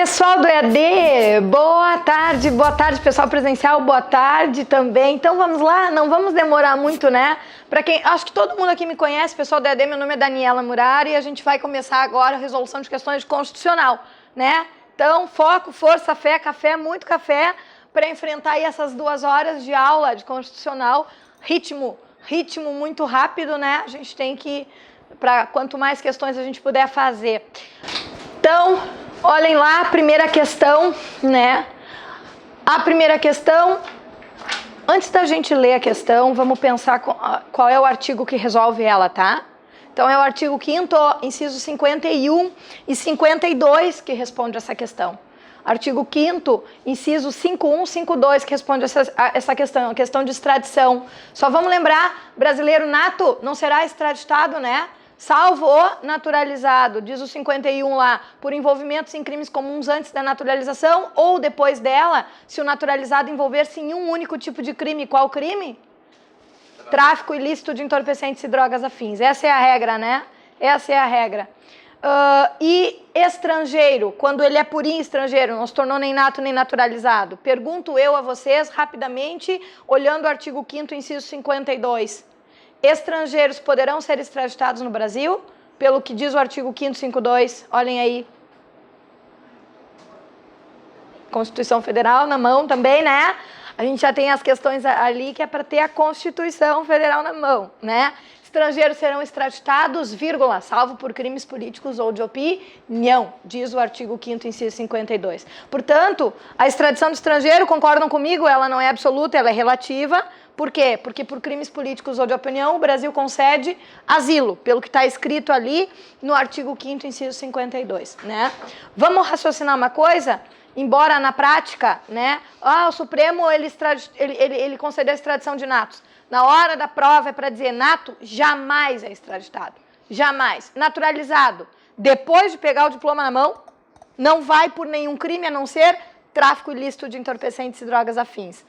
Pessoal do EAD, boa tarde pessoal presencial, boa tarde também. Então vamos lá, não vamos demorar muito, né? Para quem, acho que todo mundo aqui me conhece, pessoal do EAD, meu nome é Daniela Murari e a gente vai começar agora a resolução de questões de constitucional, né? Então foco, força, fé, café, muito café para enfrentar aí essas 2 horas de aula de constitucional, ritmo muito rápido, né? A gente tem que, para quanto mais questões a gente puder fazer. Então, olhem lá a primeira questão, né? A primeira questão, antes da gente ler a questão, vamos pensar qual é o artigo que resolve ela, tá? Então, é o artigo 5º, inciso 51 e 52 que responde essa questão. Artigo 5º, inciso 51, 52, que responde essa questão, a questão de extradição. Só vamos lembrar, brasileiro nato não será extraditado, né? Salvo o naturalizado, diz o 51 lá, por envolvimentos em crimes comuns antes da naturalização ou depois dela, se o naturalizado envolver-se em um único tipo de crime. Qual crime? Tráfico ilícito de entorpecentes e drogas afins. Essa é a regra, né? Essa é a regra. E estrangeiro, quando ele é purinho estrangeiro, não se tornou nem nato nem naturalizado. Pergunto eu a vocês, rapidamente, olhando o artigo 5º, inciso 52. Estrangeiros poderão ser extraditados no Brasil, pelo que diz o artigo 5º, 52, olhem aí. Constituição Federal na mão também, né? A gente já tem as questões ali que é para ter a Constituição Federal na mão, né? Estrangeiros serão extraditados, vírgula, salvo por crimes políticos ou de opinião, diz o artigo 5º, inciso 52. Portanto, a extradição do estrangeiro, concordam comigo, ela não é absoluta, ela é relativa. Por quê? Porque por crimes políticos ou de opinião, o Brasil concede asilo, pelo que está escrito ali no artigo 5º, inciso 52, né? Vamos raciocinar uma coisa? Embora na prática, né? O Supremo, ele concedeu a extradição de natos. Na hora da prova é para dizer nato, jamais é extraditado. Jamais. Naturalizado, depois de pegar o diploma na mão, não vai por nenhum crime a não ser tráfico ilícito de entorpecentes e drogas afins.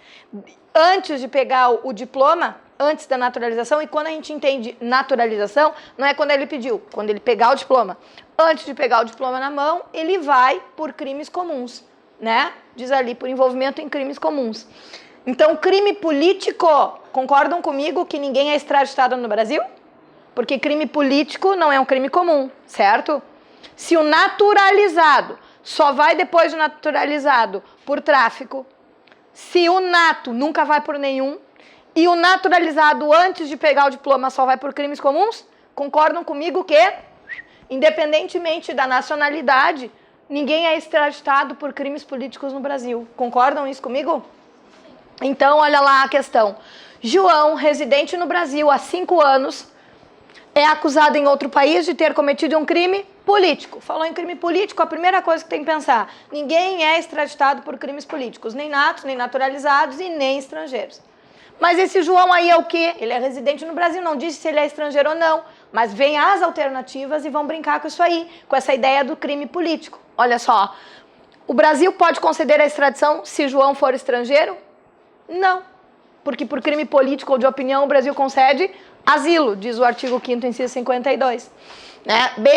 Antes de pegar o diploma, antes da naturalização, e quando a gente entende naturalização, não é quando ele pediu, quando ele pegar o diploma. Antes de pegar o diploma na mão, ele vai por crimes comuns, né? Diz ali, por envolvimento em crimes comuns. Então, crime político, concordam comigo que ninguém é extraditado no Brasil? Porque crime político não é um crime comum, certo? Se o naturalizado só vai depois de naturalizado por tráfico, se o nato nunca vai por nenhum, e o naturalizado antes de pegar o diploma só vai por crimes comuns, concordam comigo que, independentemente da nacionalidade, ninguém é extraditado por crimes políticos no Brasil. Concordam isso comigo? Então, olha lá a questão. João, residente no Brasil há 5 anos, é acusado em outro país de ter cometido um crime político. Falou em crime político, a primeira coisa que tem que pensar, ninguém é extraditado por crimes políticos, nem natos, nem naturalizados e nem estrangeiros. Mas esse João aí é o quê? Ele é residente no Brasil, não disse se ele é estrangeiro ou não, mas vem as alternativas e vão brincar com isso aí, com essa ideia do crime político. Olha só, o Brasil pode conceder a extradição se João for estrangeiro? Não, porque por crime político ou de opinião o Brasil concede asilo, diz o artigo 5º, inciso 52. Né? B,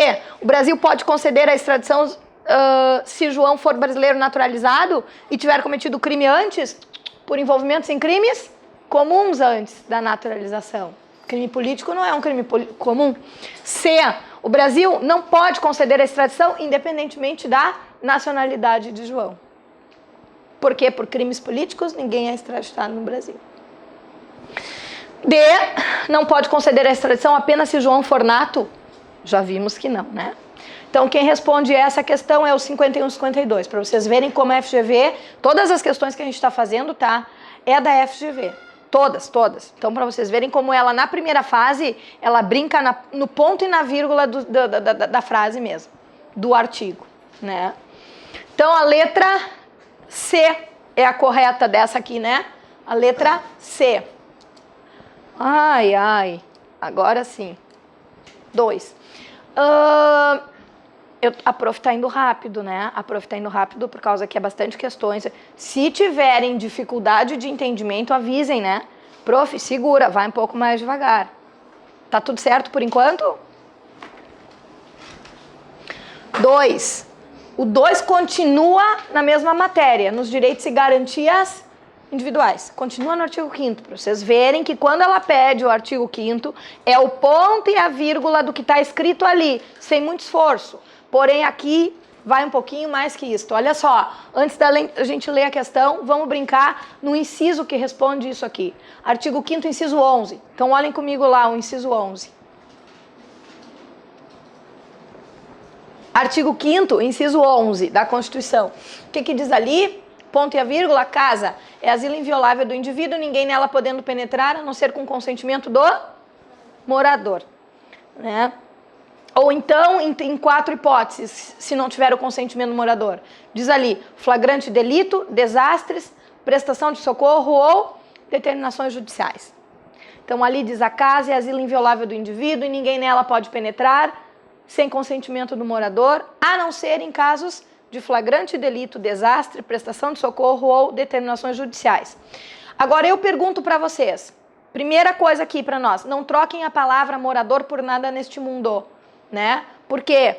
o Brasil pode conceder a extradição se João for brasileiro naturalizado e tiver cometido crime antes, por envolvimentos em crimes comuns antes da naturalização. Crime político não é um crime comum. C, o Brasil não pode conceder a extradição independentemente da nacionalidade de João. Por quê? Por crimes políticos, ninguém é extraditado no Brasil. D, não pode conceder a extradição apenas se João for nato? Já vimos que não, né? Então, quem responde essa questão é o 51 e 52, para vocês verem como a FGV, todas as questões que a gente está fazendo, tá? É da FGV. Todas. Então, para vocês verem como ela, na primeira fase, ela brinca no ponto e na vírgula da frase mesmo, do artigo, né? Então, a letra C é a correta dessa aqui, né? A letra C. Ai, agora sim. 2. A prof tá indo rápido, né? A prof tá indo rápido por causa que é bastante questões. Se tiverem dificuldade de entendimento, avisem, né? Prof, segura, vai um pouco mais devagar. Tá tudo certo por enquanto? 2. O 2 continua na mesma matéria, nos direitos e garantias individuais. Continua no artigo 5º, para vocês verem que quando ela pede o artigo 5º, é o ponto e a vírgula do que está escrito ali, sem muito esforço. Porém, aqui vai um pouquinho mais que isso. Olha só, antes da gente ler a questão, vamos brincar no inciso que responde isso aqui. Artigo 5º, inciso 11. Então, olhem comigo lá, o inciso 11. Artigo 5º, inciso 11 da Constituição. O que diz ali? Ponto e a vírgula, casa é asilo inviolável do indivíduo, ninguém nela podendo penetrar, a não ser com consentimento do morador. Né? Ou então, em 4 hipóteses, se não tiver o consentimento do morador. Diz ali, flagrante delito, desastres, prestação de socorro ou determinações judiciais. Então, ali diz a casa é asilo inviolável do indivíduo e ninguém nela pode penetrar sem consentimento do morador, a não ser em casos de flagrante delito, desastre, prestação de socorro ou determinações judiciais. Agora, eu pergunto para vocês, primeira coisa aqui para nós, não troquem a palavra morador por nada neste mundo. Né? Por quê?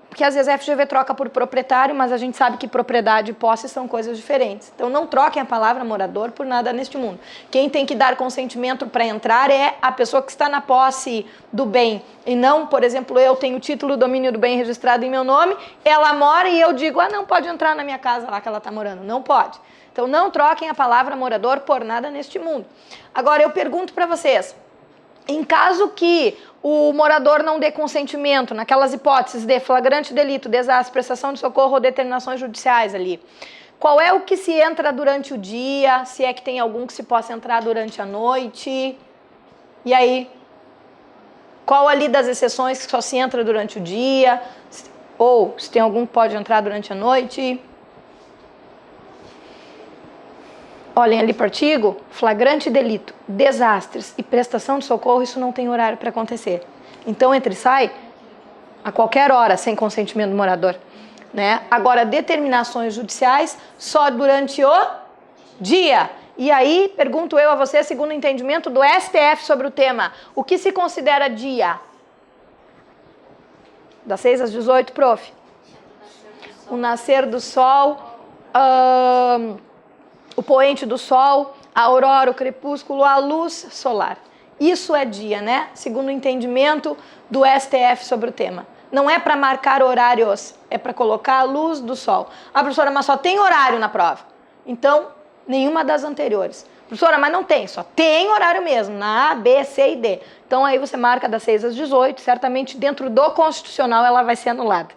Porque às vezes a FGV troca por proprietário, mas a gente sabe que propriedade e posse são coisas diferentes. Então não troquem a palavra morador por nada neste mundo. Quem tem que dar consentimento para entrar é a pessoa que está na posse do bem. E não, por exemplo, eu tenho o título do domínio do bem registrado em meu nome, ela mora e eu digo, não pode entrar na minha casa lá que ela está morando. Não pode. Então não troquem a palavra morador por nada neste mundo. Agora eu pergunto para vocês, em caso que o morador não dê consentimento, naquelas hipóteses de flagrante delito, desastre, prestação de socorro ou determinações judiciais ali, qual é o que se entra durante o dia, se é que tem algum que se possa entrar durante a noite, e aí, qual ali das exceções que só se entra durante o dia, ou se tem algum que pode entrar durante a noite? Olhem ali para o artigo, flagrante delito, desastres e prestação de socorro, isso não tem horário para acontecer. Então, entra e sai a qualquer hora, sem consentimento do morador. Né? Agora, determinações judiciais só durante o dia. E aí, pergunto eu a você, segundo o entendimento do STF sobre o tema, o que se considera dia? Das 6 às 18, prof? O nascer do sol, o poente do sol, a aurora, o crepúsculo, a luz solar. Isso é dia, né? Segundo o entendimento do STF sobre o tema. Não é para marcar horários, é para colocar a luz do sol. Professora, mas só tem horário na prova. Então, nenhuma das anteriores. Professora, mas não tem, só tem horário mesmo, na A, B, C e D. Então, aí você marca das 6 às 18, certamente dentro do constitucional ela vai ser anulada.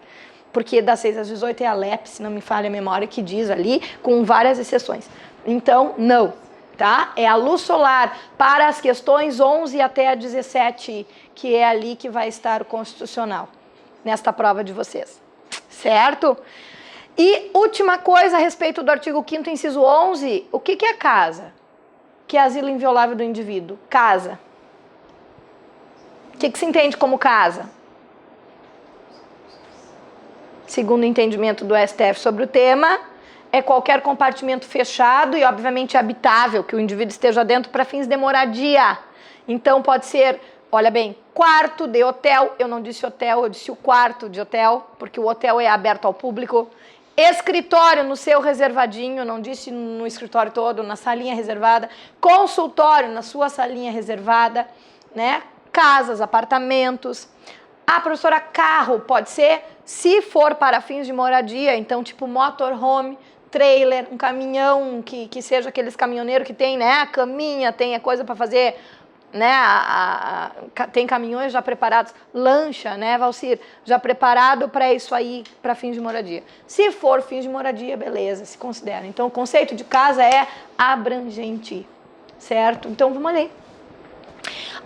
Porque das 6 às 18 é a LEP, se não me falha a memória, que diz ali, com várias exceções. Então, não, tá? É a luz solar para as questões 11 até a 17, que é ali que vai estar o constitucional, nesta prova de vocês, certo? E última coisa a respeito do artigo 5º, inciso 11, o que é casa? Que é asilo inviolável do indivíduo. Casa. O que se entende como casa? Segundo o entendimento do STF sobre o tema, é qualquer compartimento fechado e, obviamente, habitável, que o indivíduo esteja dentro para fins de moradia. Então, pode ser, olha bem, quarto de hotel, eu não disse hotel, eu disse o quarto de hotel, porque o hotel é aberto ao público. Escritório no seu reservadinho, não disse no escritório todo, na salinha reservada. Consultório na sua salinha reservada, né? Casas, apartamentos. Professora, carro pode ser, se for para fins de moradia, então tipo motorhome, trailer, um caminhão que seja aqueles caminhoneiros que tem, né, a caminha, tem a coisa para fazer, né, tem caminhões já preparados, lancha, né, Valcir, já preparado para isso aí, para fins de moradia. Se for fins de moradia, beleza, se considera. Então, o conceito de casa é abrangente, certo? Então, vamos ler.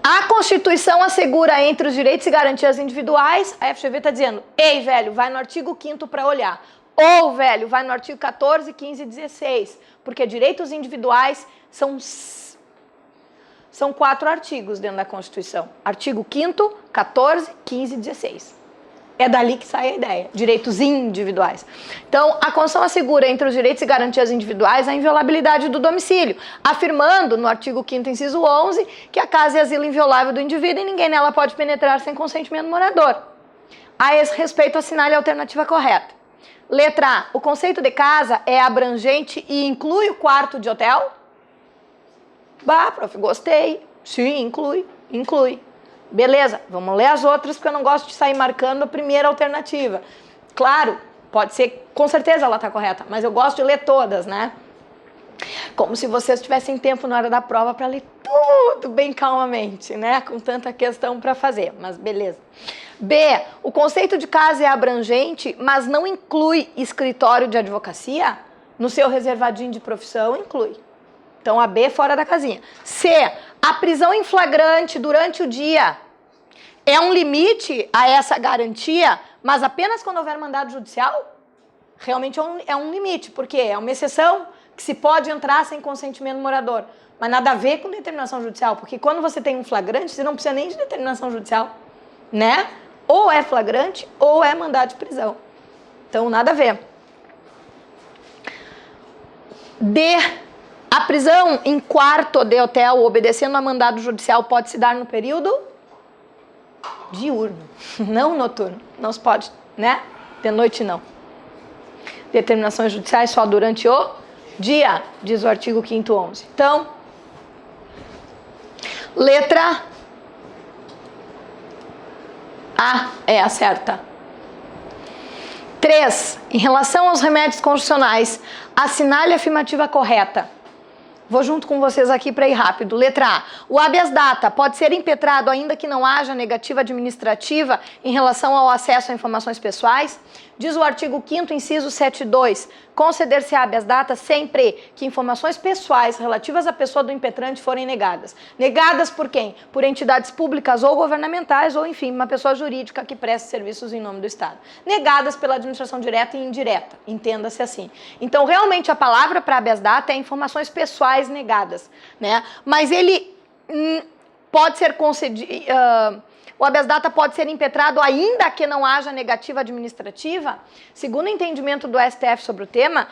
A Constituição assegura entre os direitos e garantias individuais, a FGV está dizendo, ei, velho, vai no artigo 5º para olhar. Ou, velho, vai no artigo 14, 15 e 16, porque direitos individuais são 4 artigos dentro da Constituição. Artigo 5º, 14, 15 e 16. É dali que sai a ideia, direitos individuais. Então, a Constituição assegura entre os direitos e garantias individuais a inviolabilidade do domicílio, afirmando no artigo 5º, inciso 11, que a casa é asilo inviolável do indivíduo e ninguém nela pode penetrar sem consentimento do morador. A esse respeito, assinale a alternativa correta. Letra A, o conceito de casa é abrangente e inclui o quarto de hotel? Bah, prof, gostei. Sim, inclui. Beleza, vamos ler as outras, porque eu não gosto de sair marcando a primeira alternativa. Claro, pode ser, com certeza ela está correta, mas eu gosto de ler todas, né? Como se vocês tivessem tempo na hora da prova para ler tudo bem calmamente, né? Com tanta questão para fazer, mas beleza. B, o conceito de casa é abrangente, mas não inclui escritório de advocacia? No seu reservadinho de profissão, inclui. Então, a B fora da casinha. C, a prisão em flagrante durante o dia é um limite a essa garantia, mas apenas quando houver mandado judicial? Realmente é um limite, porque é uma exceção que se pode entrar sem consentimento do morador. Mas nada a ver com determinação judicial, porque quando você tem um flagrante, você não precisa nem de determinação judicial, né? Ou é flagrante ou é mandado de prisão. Então, nada a ver. D, a prisão em quarto de hotel obedecendo a mandado judicial pode se dar no período diurno, não noturno. Não se pode, né? De noite não. Determinações judiciais só durante o dia, diz o artigo 5º 11. Então, letra A é a certa. 3. Em relação aos remédios constitucionais, assinale a afirmativa correta. Vou junto com vocês aqui para ir rápido. Letra A. O habeas data pode ser impetrado ainda que não haja negativa administrativa em relação ao acesso a informações pessoais? Diz o artigo 5º, inciso 7.2, conceder-se habeas data sempre que informações pessoais relativas à pessoa do impetrante forem negadas. Negadas por quem? Por entidades públicas ou governamentais ou, enfim, uma pessoa jurídica que preste serviços em nome do Estado. Negadas pela administração direta e indireta, entenda-se assim. Então, realmente, a palavra para habeas data é informações pessoais negadas, né? Mas ele pode ser concedido... O habeas data pode ser impetrado ainda que não haja negativa administrativa? Segundo o entendimento do STF sobre o tema,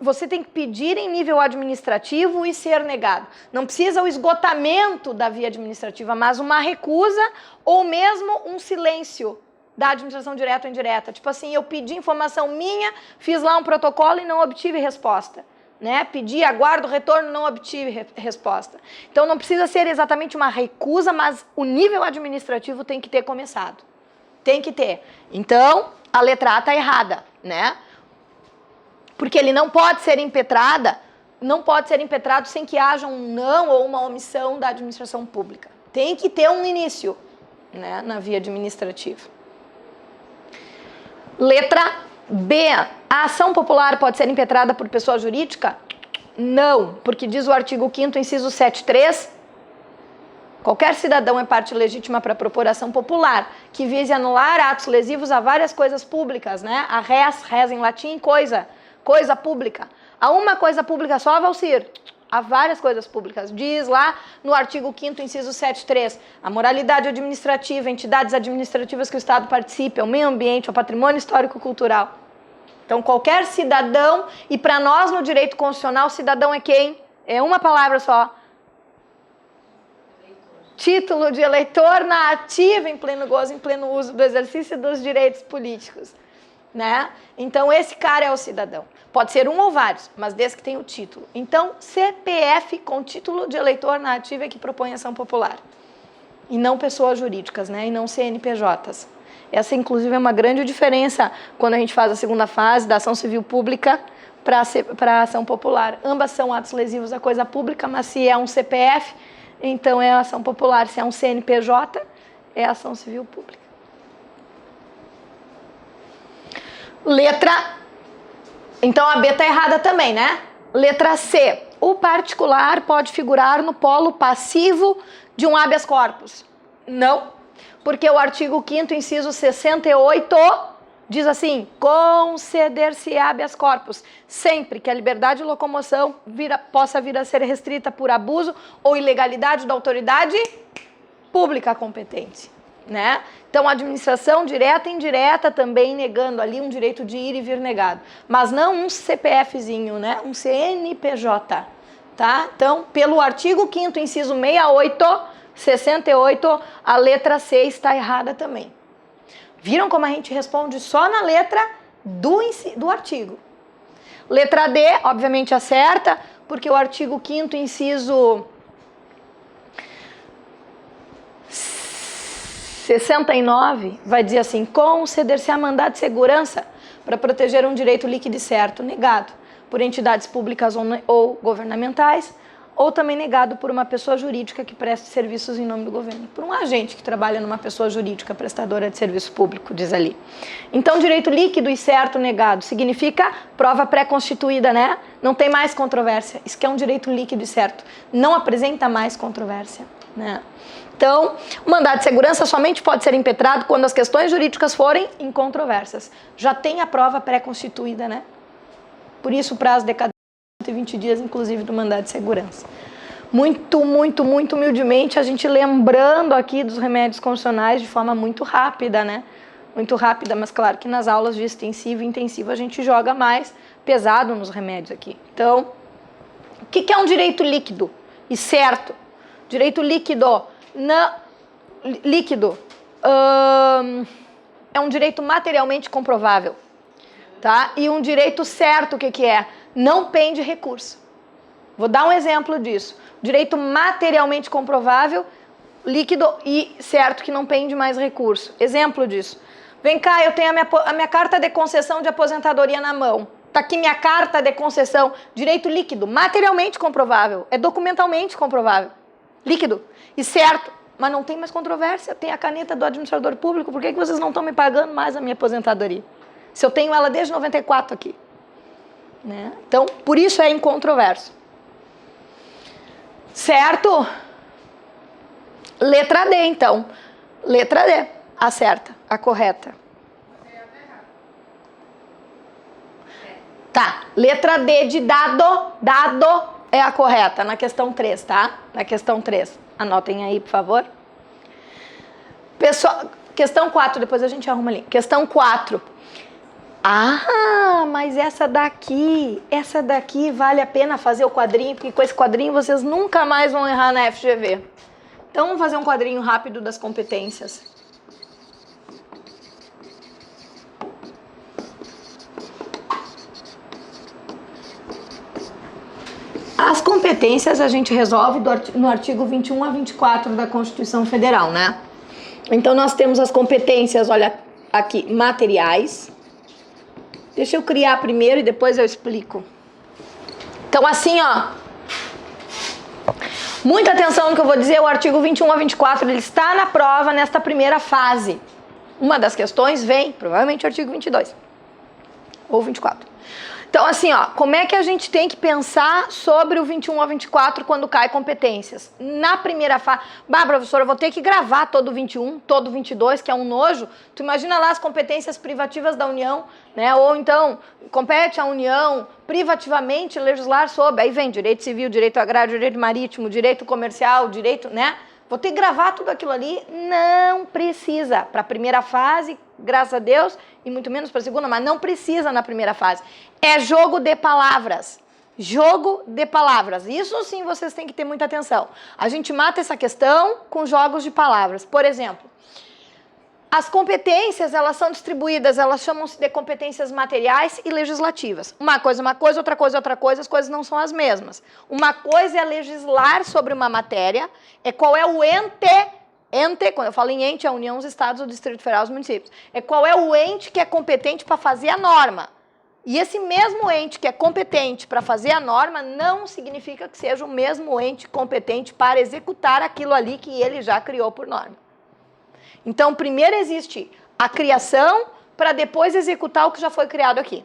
você tem que pedir em nível administrativo e ser negado. Não precisa o esgotamento da via administrativa, mas uma recusa ou mesmo um silêncio da administração direta ou indireta. Tipo assim, eu pedi informação minha, fiz lá um protocolo e não obtive resposta. Né? Pedi, aguardo retorno, não obtive resposta. Então não precisa ser exatamente uma recusa, mas o nível administrativo tem que ter começado. Tem que ter. Então, a letra A está errada, né? Porque ele não pode ser impetrado sem que haja um não ou uma omissão da administração pública. Tem que ter um início, né, na via administrativa. Letra B. A ação popular pode ser impetrada por pessoa jurídica? Não, porque diz o artigo 5º, inciso 7.3, qualquer cidadão é parte legítima para propor ação popular, que vise anular atos lesivos a várias coisas públicas, né? A res em latim, coisa pública. A uma coisa pública só, Valcir? Há várias coisas públicas. Diz lá no artigo 5º, inciso 7.3, a moralidade administrativa, entidades administrativas que o Estado participe, o meio ambiente, o patrimônio histórico-cultural. Então, qualquer cidadão, e para nós no direito constitucional, cidadão é quem? É uma palavra só. Título de eleitor na ativa, em pleno gozo, em pleno uso do exercício dos direitos políticos. Né? Então, esse cara é o cidadão. Pode ser um ou vários, mas desde que tenha o título. Então, CPF com título de eleitor na ativa é que propõe ação popular. E não pessoas jurídicas, né? E não CNPJs. Essa, inclusive, é uma grande diferença quando a gente faz a segunda fase da ação civil pública para a ação popular. Ambas são atos lesivos à coisa pública, mas se é um CPF, então é a ação popular. Se é um CNPJ, é a ação civil pública. Letra... Então, a B está errada também, né? Letra C. O particular pode figurar no polo passivo de um habeas corpus? Não, porque o artigo 5º, inciso 68, diz assim, conceder-se habeas corpus, sempre que a liberdade de locomoção possa vir a ser restrita por abuso ou ilegalidade da autoridade pública competente. Né? Então, a administração direta e indireta também negando ali um direito de ir e vir negado. Mas não um CPFzinho, né? Um CNPJ. Tá? Então, pelo artigo 5º, inciso 68, a letra C está errada também. Viram como a gente responde só na letra do artigo. Letra D, obviamente acerta, porque o artigo 5º, inciso 69, vai dizer assim: conceder-se-á mandado de segurança para proteger um direito líquido e certo, negado por entidades públicas ou governamentais, ou também negado por uma pessoa jurídica que preste serviços em nome do governo, por um agente que trabalha numa pessoa jurídica prestadora de serviço público, diz ali. Então, direito líquido e certo negado significa prova pré-constituída, né? Não tem mais controvérsia. Isso que é um direito líquido e certo. Não apresenta mais controvérsia, né? Então, o mandado de segurança somente pode ser impetrado quando as questões jurídicas forem incontroversas. Já tem a prova pré-constituída, né? Por isso o prazo decadente de 120 dias, inclusive, do mandado de segurança. Muito humildemente, a gente lembrando aqui dos remédios constitucionais de forma muito rápida, né? Muito rápida, mas claro que nas aulas de extensivo e intensivo a gente joga mais pesado nos remédios aqui. Então, o que é um direito líquido e certo? Direito líquido, é um direito materialmente comprovável, tá? E um direito certo, o que é? Não pende recurso. Vou dar um exemplo disso. Direito materialmente comprovável, líquido e certo que não pende mais recurso. Exemplo disso. Vem cá, eu tenho a minha carta de concessão de aposentadoria na mão. Tá aqui minha carta de concessão. Direito líquido, materialmente comprovável. É documentalmente comprovável. Líquido e certo, mas não tem mais controvérsia. Tem a caneta do administrador público. Por que vocês não estão me pagando mais a minha aposentadoria? Se eu tenho ela desde 94 aqui. Né? Então, por isso é incontroverso. Certo? Letra D, então. Letra D, acerta, a correta. Tá, letra D de dado é a correta, na questão 3, tá? Na questão 3. Anotem aí, por favor. Pessoal, questão 4, depois a gente arruma ali. Questão 4. Ah, mas essa daqui vale a pena fazer o quadrinho, porque com esse quadrinho vocês nunca mais vão errar na FGV. Então, vamos fazer um quadrinho rápido das competências. As competências a gente resolve no artigo 21 a 24 da Constituição Federal, né? Então, nós temos as competências, olha aqui, materiais. Deixa eu criar primeiro e depois eu explico. Então, assim, ó. Muita atenção no que eu vou dizer, o artigo 21 a 24, ele está na prova nesta primeira fase. Uma das questões vem, provavelmente, o artigo 22. Ou 24. Então, assim, ó, como é que a gente tem que pensar sobre o 21 a 24 quando cai competências? Na primeira fase, professora, eu vou ter que gravar todo o 21, todo o 22, que é um nojo. Tu imagina lá as competências privativas da União, né? Ou então, compete à União privativamente legislar sobre, aí vem direito civil, direito agrário, direito marítimo, direito comercial, direito, né? Vou ter que gravar tudo aquilo ali? Não precisa. Para a primeira fase, graças a Deus, e muito menos para a segunda, mas não precisa na primeira fase. É jogo de palavras. Jogo de palavras. Isso sim vocês têm que ter muita atenção. A gente mata essa questão com jogos de palavras. Por exemplo, as competências, elas são distribuídas, elas chamam-se de competências materiais e legislativas. Uma coisa, outra coisa, as coisas não são as mesmas. Uma coisa é legislar sobre uma matéria, é qual é o ente, quando eu falo em ente, é a União, os Estados, o Distrito Federal, os municípios. É qual é o ente que é competente para fazer a norma. E esse mesmo ente que é competente para fazer a norma não significa que seja o mesmo ente competente para executar aquilo ali que ele já criou por norma. Então, primeiro existe a criação para depois executar o que já foi criado aqui.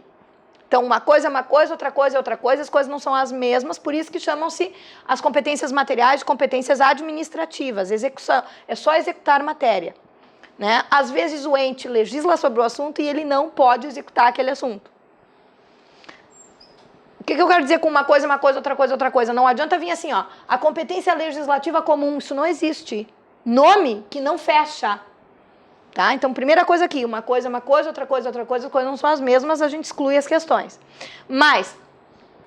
Então, uma coisa, outra coisa, as coisas não são as mesmas, por isso que chamam-se as competências materiais de competências administrativas. Execução, é só executar matéria, né? Às vezes o ente legisla sobre o assunto e ele não pode executar aquele assunto. O que eu quero dizer com uma coisa, outra coisa? Não adianta vir assim, ó, a competência legislativa comum, isso não existe. Nome que não fecha. Tá? Então, primeira coisa aqui, uma coisa, outra coisa, as coisas não são as mesmas, a gente exclui as questões. Mas,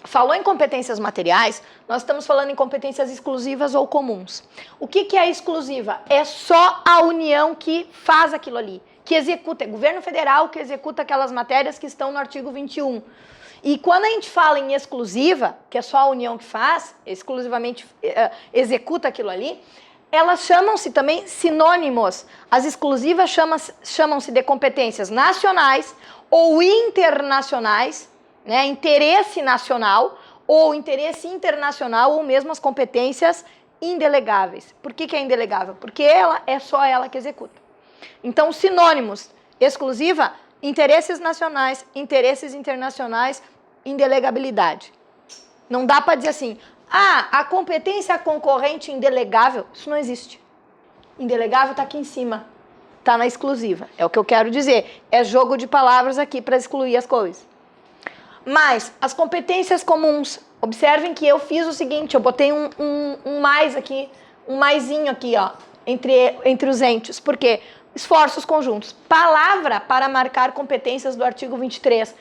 falou em competências materiais, nós estamos falando em competências exclusivas ou comuns. O que é exclusiva? É só a União que faz aquilo ali, que executa, é governo federal que executa aquelas matérias que estão no artigo 21. E quando a gente fala em exclusiva, que é só a União que faz, exclusivamente executa aquilo ali, elas chamam-se também sinônimos. As exclusivas chamam-se de competências nacionais ou internacionais, né? Interesse nacional ou interesse internacional, ou mesmo as competências indelegáveis. Por que é indelegável? Porque é só ela que executa. Então, sinônimos: exclusiva, interesses nacionais, interesses internacionais, indelegabilidade. Não dá para dizer assim, a competência concorrente indelegável, isso não existe. Indelegável está aqui em cima, está na exclusiva. É o que eu quero dizer. É jogo de palavras aqui para excluir as coisas. Mas as competências comuns, observem que eu fiz o seguinte, eu botei um mais aqui, um maisinho aqui, ó, entre os entes. Por quê? Esforços conjuntos. Palavra para marcar competências do artigo 23.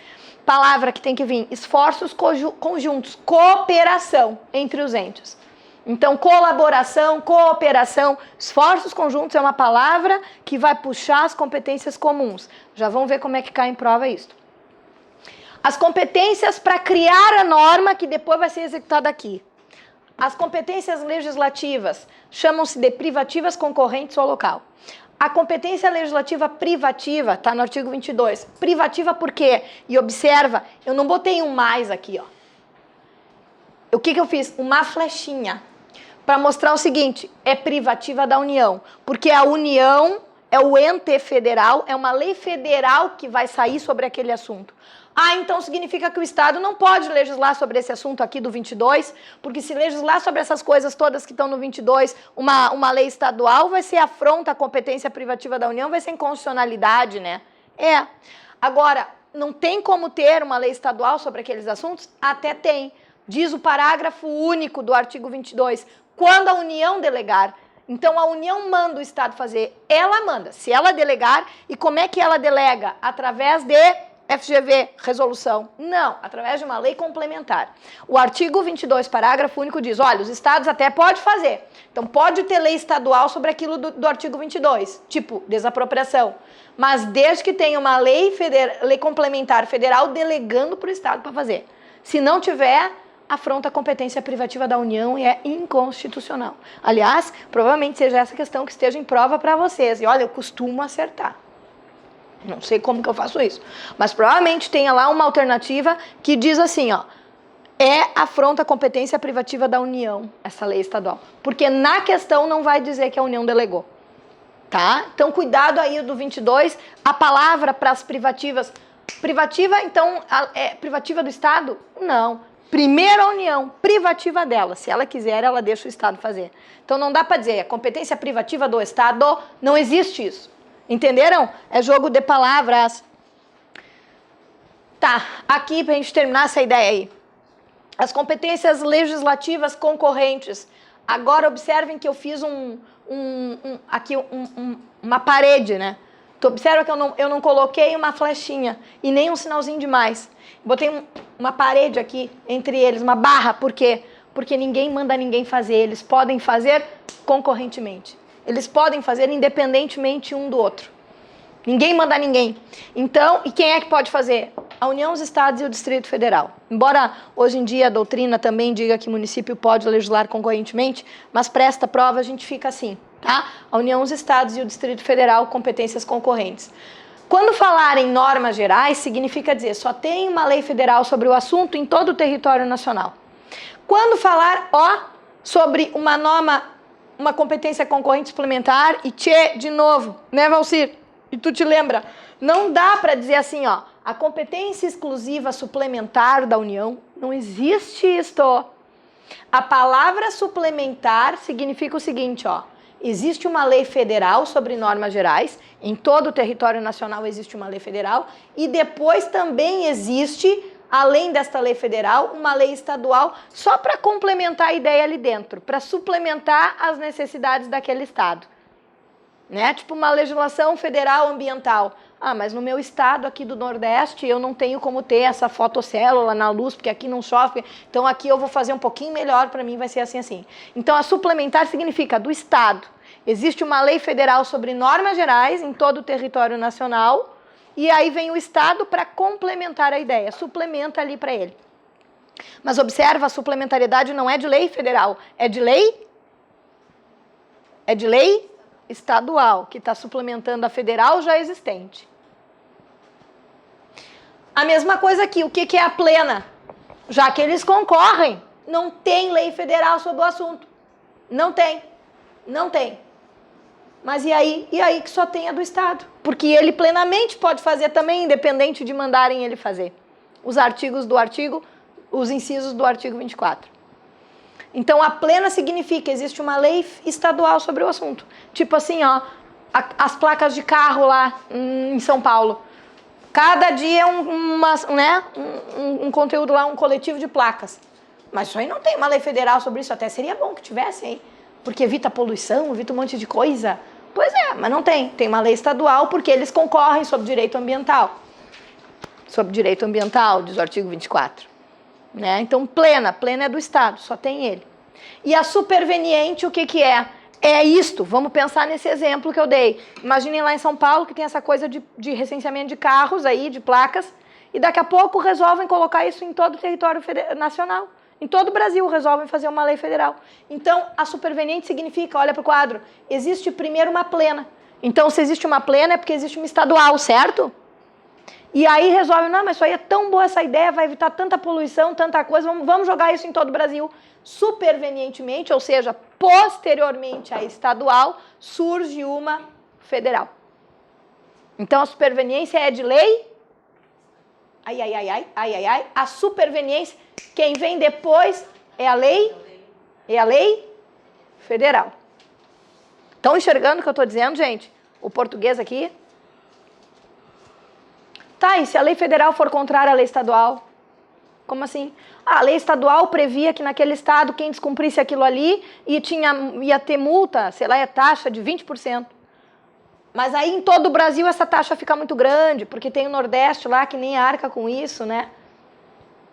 Palavra que tem que vir, esforços conjuntos, cooperação entre os entes. Então, colaboração, cooperação, esforços conjuntos é uma palavra que vai puxar as competências comuns. Já vão ver como é que cai em prova isso. As competências para criar a norma que depois vai ser executada aqui. As competências legislativas chamam-se de privativas, concorrentes ou local. A competência legislativa privativa está no artigo 22. Privativa por quê? E observa, eu não botei um mais aqui, ó. O que eu fiz? Uma flechinha para mostrar o seguinte, é privativa da União, porque a União é o ente federal, é uma lei federal que vai sair sobre aquele assunto. Então significa que o Estado não pode legislar sobre esse assunto aqui do 22, porque se legislar sobre essas coisas todas que estão no 22, uma lei estadual vai ser afronta à competência privativa da União, vai ser inconstitucionalidade, né? Agora, não tem como ter uma lei estadual sobre aqueles assuntos? Até tem. Diz o parágrafo único do artigo 22, quando a União delegar. Então, a União manda o Estado fazer, ela manda. Se ela delegar, e como é que ela delega? Através de FGV, resolução. Não, através de uma lei complementar. O artigo 22, parágrafo único diz, olha, os estados até podem fazer. Então, pode ter lei estadual sobre aquilo do artigo 22, tipo, desapropriação. Mas desde que tenha uma lei complementar federal delegando para o estado para fazer. Se não tiver, afronta a competência privativa da União e é inconstitucional. Aliás, provavelmente seja essa questão que esteja em prova para vocês. E olha, eu costumo acertar. Não sei como que eu faço isso, mas provavelmente tenha lá uma alternativa que diz assim, ó, afronta a competência privativa da União, essa lei estadual. Porque na questão não vai dizer que a União delegou, tá? Então, cuidado aí do 22, a palavra para as privativas. Privativa, então, é privativa do Estado? Não. Primeiro a União, privativa dela. Se ela quiser, ela deixa o Estado fazer. Então, não dá para dizer, a competência privativa do Estado, não existe isso. Entenderam? É jogo de palavras. Tá, aqui pra gente terminar essa ideia aí. As competências legislativas concorrentes. Agora observem que eu fiz uma parede, né? Tu observa que eu não coloquei uma flechinha e nem um sinalzinho de mais. Botei uma parede aqui entre eles, uma barra. Por quê? Porque ninguém manda ninguém fazer. Eles podem fazer concorrentemente. Eles podem fazer independentemente um do outro. Ninguém manda ninguém. Então, e quem é que pode fazer? A União, os Estados e o Distrito Federal. Embora hoje em dia a doutrina também diga que o município pode legislar concorrentemente, mas para esta prova a gente fica assim, tá? A União, os Estados e o Distrito Federal, competências concorrentes. Quando falar em normas gerais, significa dizer só tem uma lei federal sobre o assunto em todo o território nacional. Quando falar, sobre uma norma, uma competência concorrente suplementar, e de novo, né, Valcir? E tu te lembra? Não dá para dizer assim, a competência exclusiva suplementar da União, não existe isto. A palavra suplementar significa o seguinte, existe uma lei federal sobre normas gerais, em todo o território nacional existe uma lei federal, e depois também existe, além desta lei federal, uma lei estadual, só para complementar a ideia ali dentro, para suplementar as necessidades daquele estado. Né? Tipo uma legislação federal ambiental. Mas no meu estado aqui do Nordeste eu não tenho como ter essa fotocélula na luz, porque aqui não chove, então aqui eu vou fazer um pouquinho melhor, para mim vai ser assim, assim. Então a suplementar significa do estado. Existe uma lei federal sobre normas gerais em todo o território nacional, e aí vem o Estado para complementar a ideia, suplementa ali para ele. Mas observa, a suplementariedade não é de lei federal, é de lei estadual, que está suplementando a federal já existente. A mesma coisa aqui, o que é a plena? Já que eles concorrem, não tem lei federal sobre o assunto. Não tem. Mas e aí? E aí que só tem a do Estado. Porque ele plenamente pode fazer também, independente de mandarem ele fazer. Os incisos do artigo 24. Então, a plena significa que existe uma lei estadual sobre o assunto. Tipo assim, ó, as placas de carro lá em São Paulo. Cada dia um conteúdo lá, um coletivo de placas. Mas isso aí não tem uma lei federal sobre isso, até seria bom que tivesse aí. Porque evita poluição, evita um monte de coisa. Pois é, mas não tem. Tem uma lei estadual porque eles concorrem sobre direito ambiental. Sobre direito ambiental, diz o artigo 24. Né? Então, plena é do Estado, só tem ele. E a superveniente, o que é? É isto, vamos pensar nesse exemplo que eu dei. Imaginem lá em São Paulo que tem essa coisa de recenseamento de carros aí, de placas, e daqui a pouco resolvem colocar isso em todo o território nacional. Em todo o Brasil resolvem fazer uma lei federal. Então, a superveniente significa, olha para o quadro, existe primeiro uma plena. Então, se existe uma plena é porque existe uma estadual, certo? E aí resolvem, não, mas isso aí é tão boa essa ideia, vai evitar tanta poluição, tanta coisa, vamos jogar isso em todo o Brasil. Supervenientemente, ou seja, posteriormente à estadual, surge uma federal. Então, a superveniência é de lei. A superveniência, quem vem depois é a lei federal. Estão enxergando o que eu estou dizendo, gente? O português aqui. Tá, e se a lei federal for contrária à lei estadual? Como assim? A lei estadual previa que naquele estado quem descumprisse aquilo ali ia ter multa, sei lá, taxa de 20%. Mas aí em todo o Brasil essa taxa fica muito grande, porque tem o Nordeste lá que nem arca com isso, né?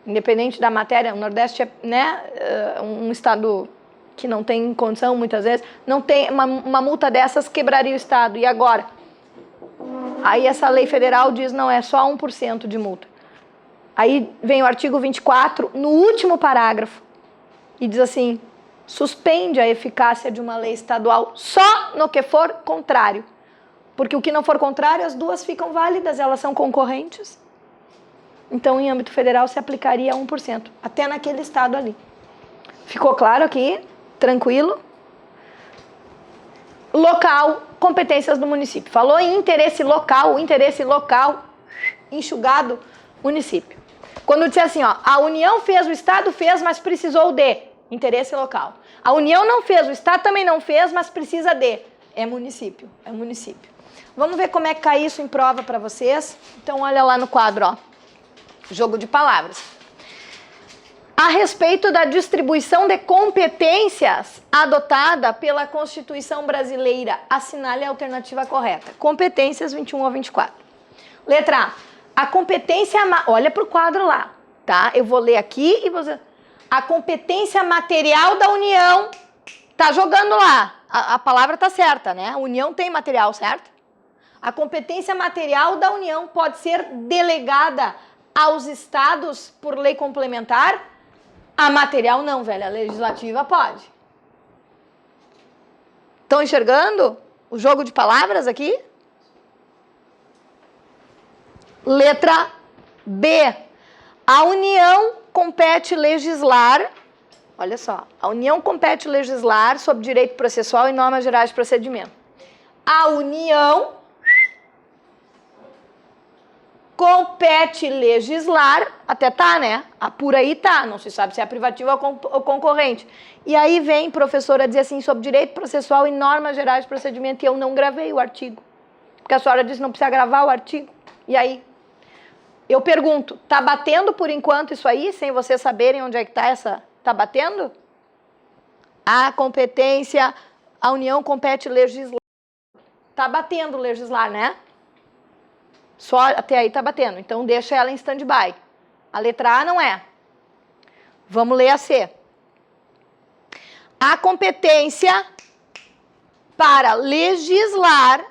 Independente da matéria, o Nordeste é, né, um estado que não tem condição muitas vezes, não tem uma multa dessas quebraria o estado. E agora? Aí essa lei federal diz, não, é só 1% de multa. Aí vem o artigo 24, no último parágrafo, e diz assim, suspende a eficácia de uma lei estadual só no que for contrário. Porque o que não for contrário, as duas ficam válidas, elas são concorrentes. Então, em âmbito federal, se aplicaria 1%, até naquele estado ali. Ficou claro aqui? Tranquilo? Local, competências do município. Falou em interesse local, enxugado, município. Quando disser assim, ó, a União fez, o Estado fez, mas precisou de interesse local. A União não fez, o Estado também não fez, mas precisa de. É município. Vamos ver como é que cai isso em prova para vocês. Então, olha lá no quadro, ó. Jogo de palavras. A respeito da distribuição de competências adotada pela Constituição Brasileira, assinale a alternativa correta. Competências 21 a 24. Letra A. A competência... Olha para o quadro lá, tá? Eu vou ler aqui e você... A competência material da União... Tá jogando lá. A palavra tá certa, né? A União tem material, certo? A competência material da União pode ser delegada aos estados por lei complementar? A material não, velho. A legislativa pode. Estão enxergando o jogo de palavras aqui? Letra B. A União compete legislar, olha só, a União compete legislar sobre direito processual e normas gerais de procedimento. A União compete legislar, até tá, né? Por aí tá, não se sabe se é privativo ou concorrente. E aí vem professora dizer assim, sobre direito processual e normas gerais de procedimento, e eu não gravei o artigo. Porque a senhora disse que não precisa gravar o artigo. E aí? Eu pergunto, tá batendo por enquanto isso aí, sem vocês saberem onde é que tá essa... Tá batendo? A competência, a União compete legislar. Tá batendo legislar, né? Só até aí tá batendo. Então, deixa ela em stand-by. A letra A não é. Vamos ler a C. A competência para legislar...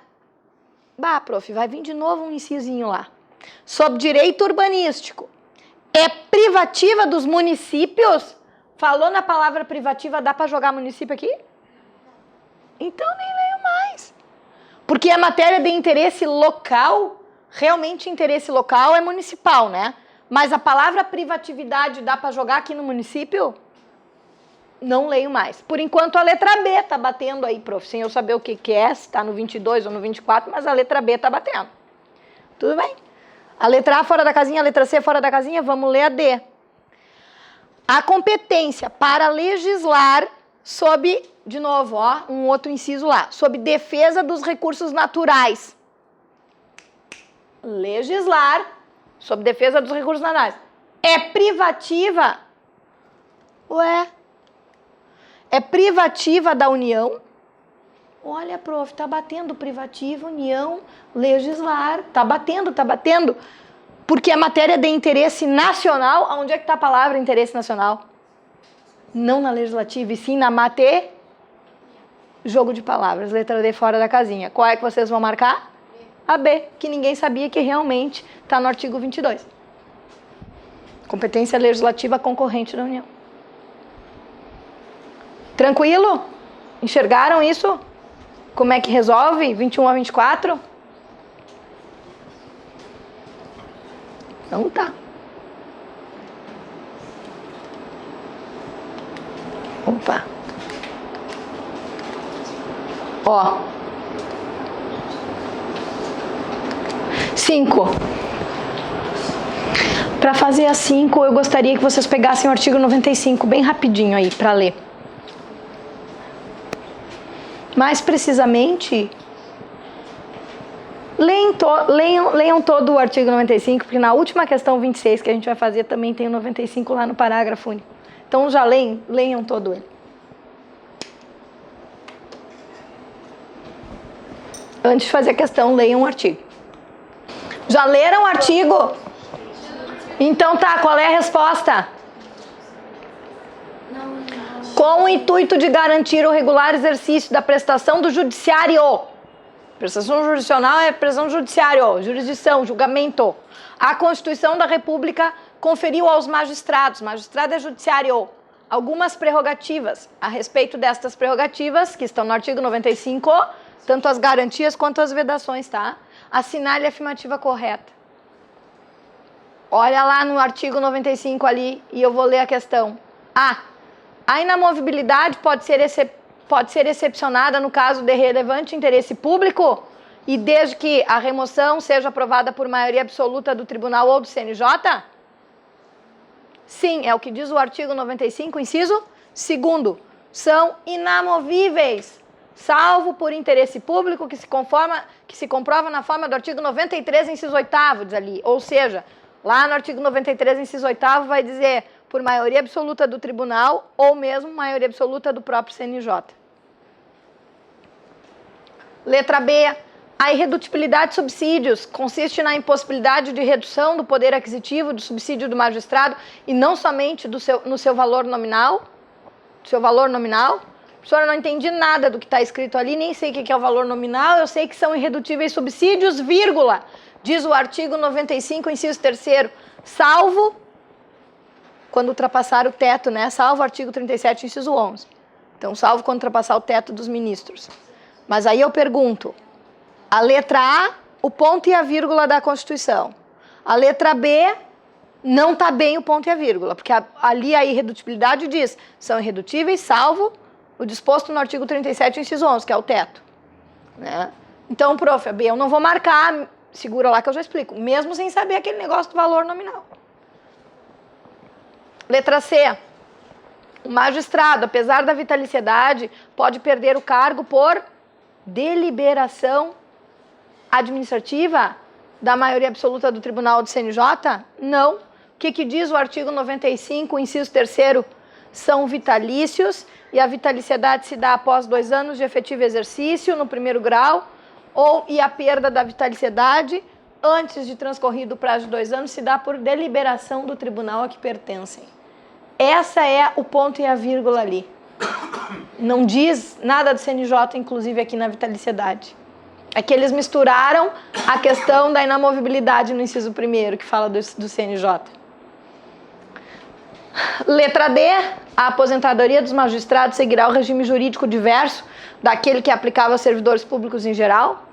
Bah, prof, vai vir de novo um incisinho lá. Sob direito urbanístico. É privativa dos municípios? Falou na palavra privativa, dá para jogar município aqui? Então nem leio mais. Porque a matéria de interesse local, realmente interesse local é municipal, né? Mas a palavra privatividade dá para jogar aqui no município? Não leio mais. Por enquanto a letra B tá batendo aí, prof. Sem eu saber o que é, se tá no 22 ou no 24, mas a letra B tá batendo. Tudo bem? A letra A fora da casinha, a letra C fora da casinha, vamos ler a D. A competência para legislar sob, de novo, ó, um outro inciso lá, sob defesa dos recursos naturais. Legislar sob defesa dos recursos naturais. É privativa? Ué? É privativa da União? Olha, prof, tá batendo privativa, União, legislar. Tá batendo, tá batendo. Porque a matéria de interesse nacional, onde é que tá a palavra interesse nacional? Não na legislativa, e sim na mate. Jogo de palavras, letra D fora da casinha. Qual é que vocês vão marcar? A B, que ninguém sabia que realmente está no artigo 22. Competência legislativa concorrente da União. Tranquilo? Enxergaram isso? Como é que resolve? 21 a 24? Então tá. Opa. Ó. 5. Para fazer a 5, eu gostaria que vocês pegassem o artigo 95 bem rapidinho aí para ler. Mais precisamente, leiam todo o artigo 95, porque na última questão 26 que a gente vai fazer também tem o 95 lá no parágrafo único. Então já leiam todo ele. Antes de fazer a questão, leiam o artigo. Já leram o artigo? Então tá, qual é a resposta? Com o intuito de garantir o regular exercício da prestação do judiciário. Prestação jurisdicional é prestação judiciário, jurisdição, julgamento. A Constituição da República conferiu aos magistrados, magistrado é judiciário, algumas prerrogativas. A respeito destas prerrogativas, que estão no artigo 95, tanto as garantias quanto as vedações, tá? Assinale a afirmativa correta. Olha lá no artigo 95 ali e eu vou ler a questão. A inamovibilidade pode ser excepcionada no caso de relevante interesse público e desde que a remoção seja aprovada por maioria absoluta do tribunal ou do CNJ? Sim, é o que diz o artigo 95, inciso 2º. São inamovíveis, salvo por interesse público que se comprova na forma do artigo 93, inciso 8º, diz ali. Ou seja, lá no artigo 93, inciso 8º, vai dizer por maioria absoluta do tribunal ou mesmo maioria absoluta do próprio CNJ. Letra B. A irredutibilidade de subsídios consiste na impossibilidade de redução do poder aquisitivo do subsídio do magistrado e não somente no seu valor nominal. Professora, eu não entendi nada do que está escrito ali, nem sei o que é o valor nominal, eu sei que são irredutíveis subsídios, vírgula, diz o artigo 95, inciso 3º, salvo, quando ultrapassar o teto, né? Salvo o artigo 37, inciso 11. Então, salvo quando ultrapassar o teto dos ministros. Mas aí eu pergunto, a letra A, o ponto e a vírgula da Constituição. A letra B, não está bem o ponto e a vírgula, porque ali a irredutibilidade diz, são irredutíveis, salvo o disposto no artigo 37, inciso 11, que é o teto. Né? Então, prof, a B, eu não vou marcar, segura lá que eu já explico, mesmo sem saber aquele negócio do valor nominal. Letra C. O magistrado, apesar da vitaliciedade, pode perder o cargo por deliberação administrativa da maioria absoluta do tribunal do CNJ? Não. O que diz o artigo 95, inciso 3º? São vitalícios e a vitaliciedade se dá após 2 anos de efetivo exercício no 1º grau e a perda da vitaliciedade antes de transcorrido o prazo de 2 anos se dá por deliberação do tribunal a que pertencem. Essa é o ponto e a vírgula ali. Não diz nada do CNJ, inclusive aqui na vitaliciedade. É que eles misturaram a questão da inamovibilidade no inciso 1º, que fala do CNJ. Letra D, a aposentadoria dos magistrados seguirá o regime jurídico diverso daquele que aplicava aos servidores públicos em geral?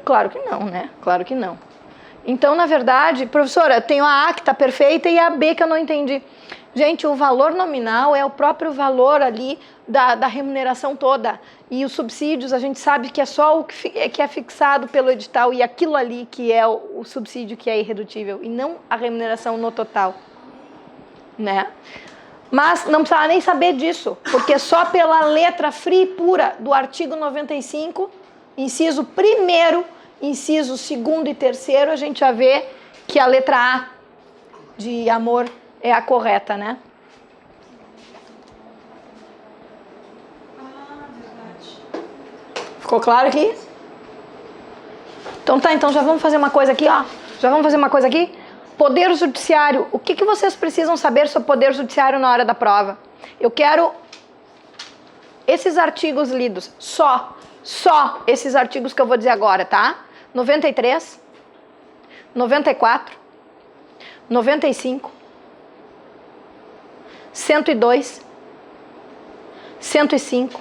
Claro que não, né? Claro que não. Então, na verdade, professora, eu tenho a A que está perfeita e a B que eu não entendi. Gente, o valor nominal é o próprio valor ali da remuneração toda. E os subsídios, a gente sabe que é só o que é fixado pelo edital e aquilo ali que é o subsídio que é irredutível e não a remuneração no total, né? Mas não precisava nem saber disso, porque só pela letra fria e pura do artigo 95, inciso 1º, inciso 2º e 3º, a gente já vê que a letra A de amor é a correta, né? Ficou claro aqui? Então tá, então já vamos fazer uma coisa aqui, ó. Já vamos fazer uma coisa aqui? Poder Judiciário. O que vocês precisam saber sobre Poder Judiciário na hora da prova? Eu quero esses artigos lidos. Só esses artigos que eu vou dizer agora, tá? 93, 94, 95, 102, 105,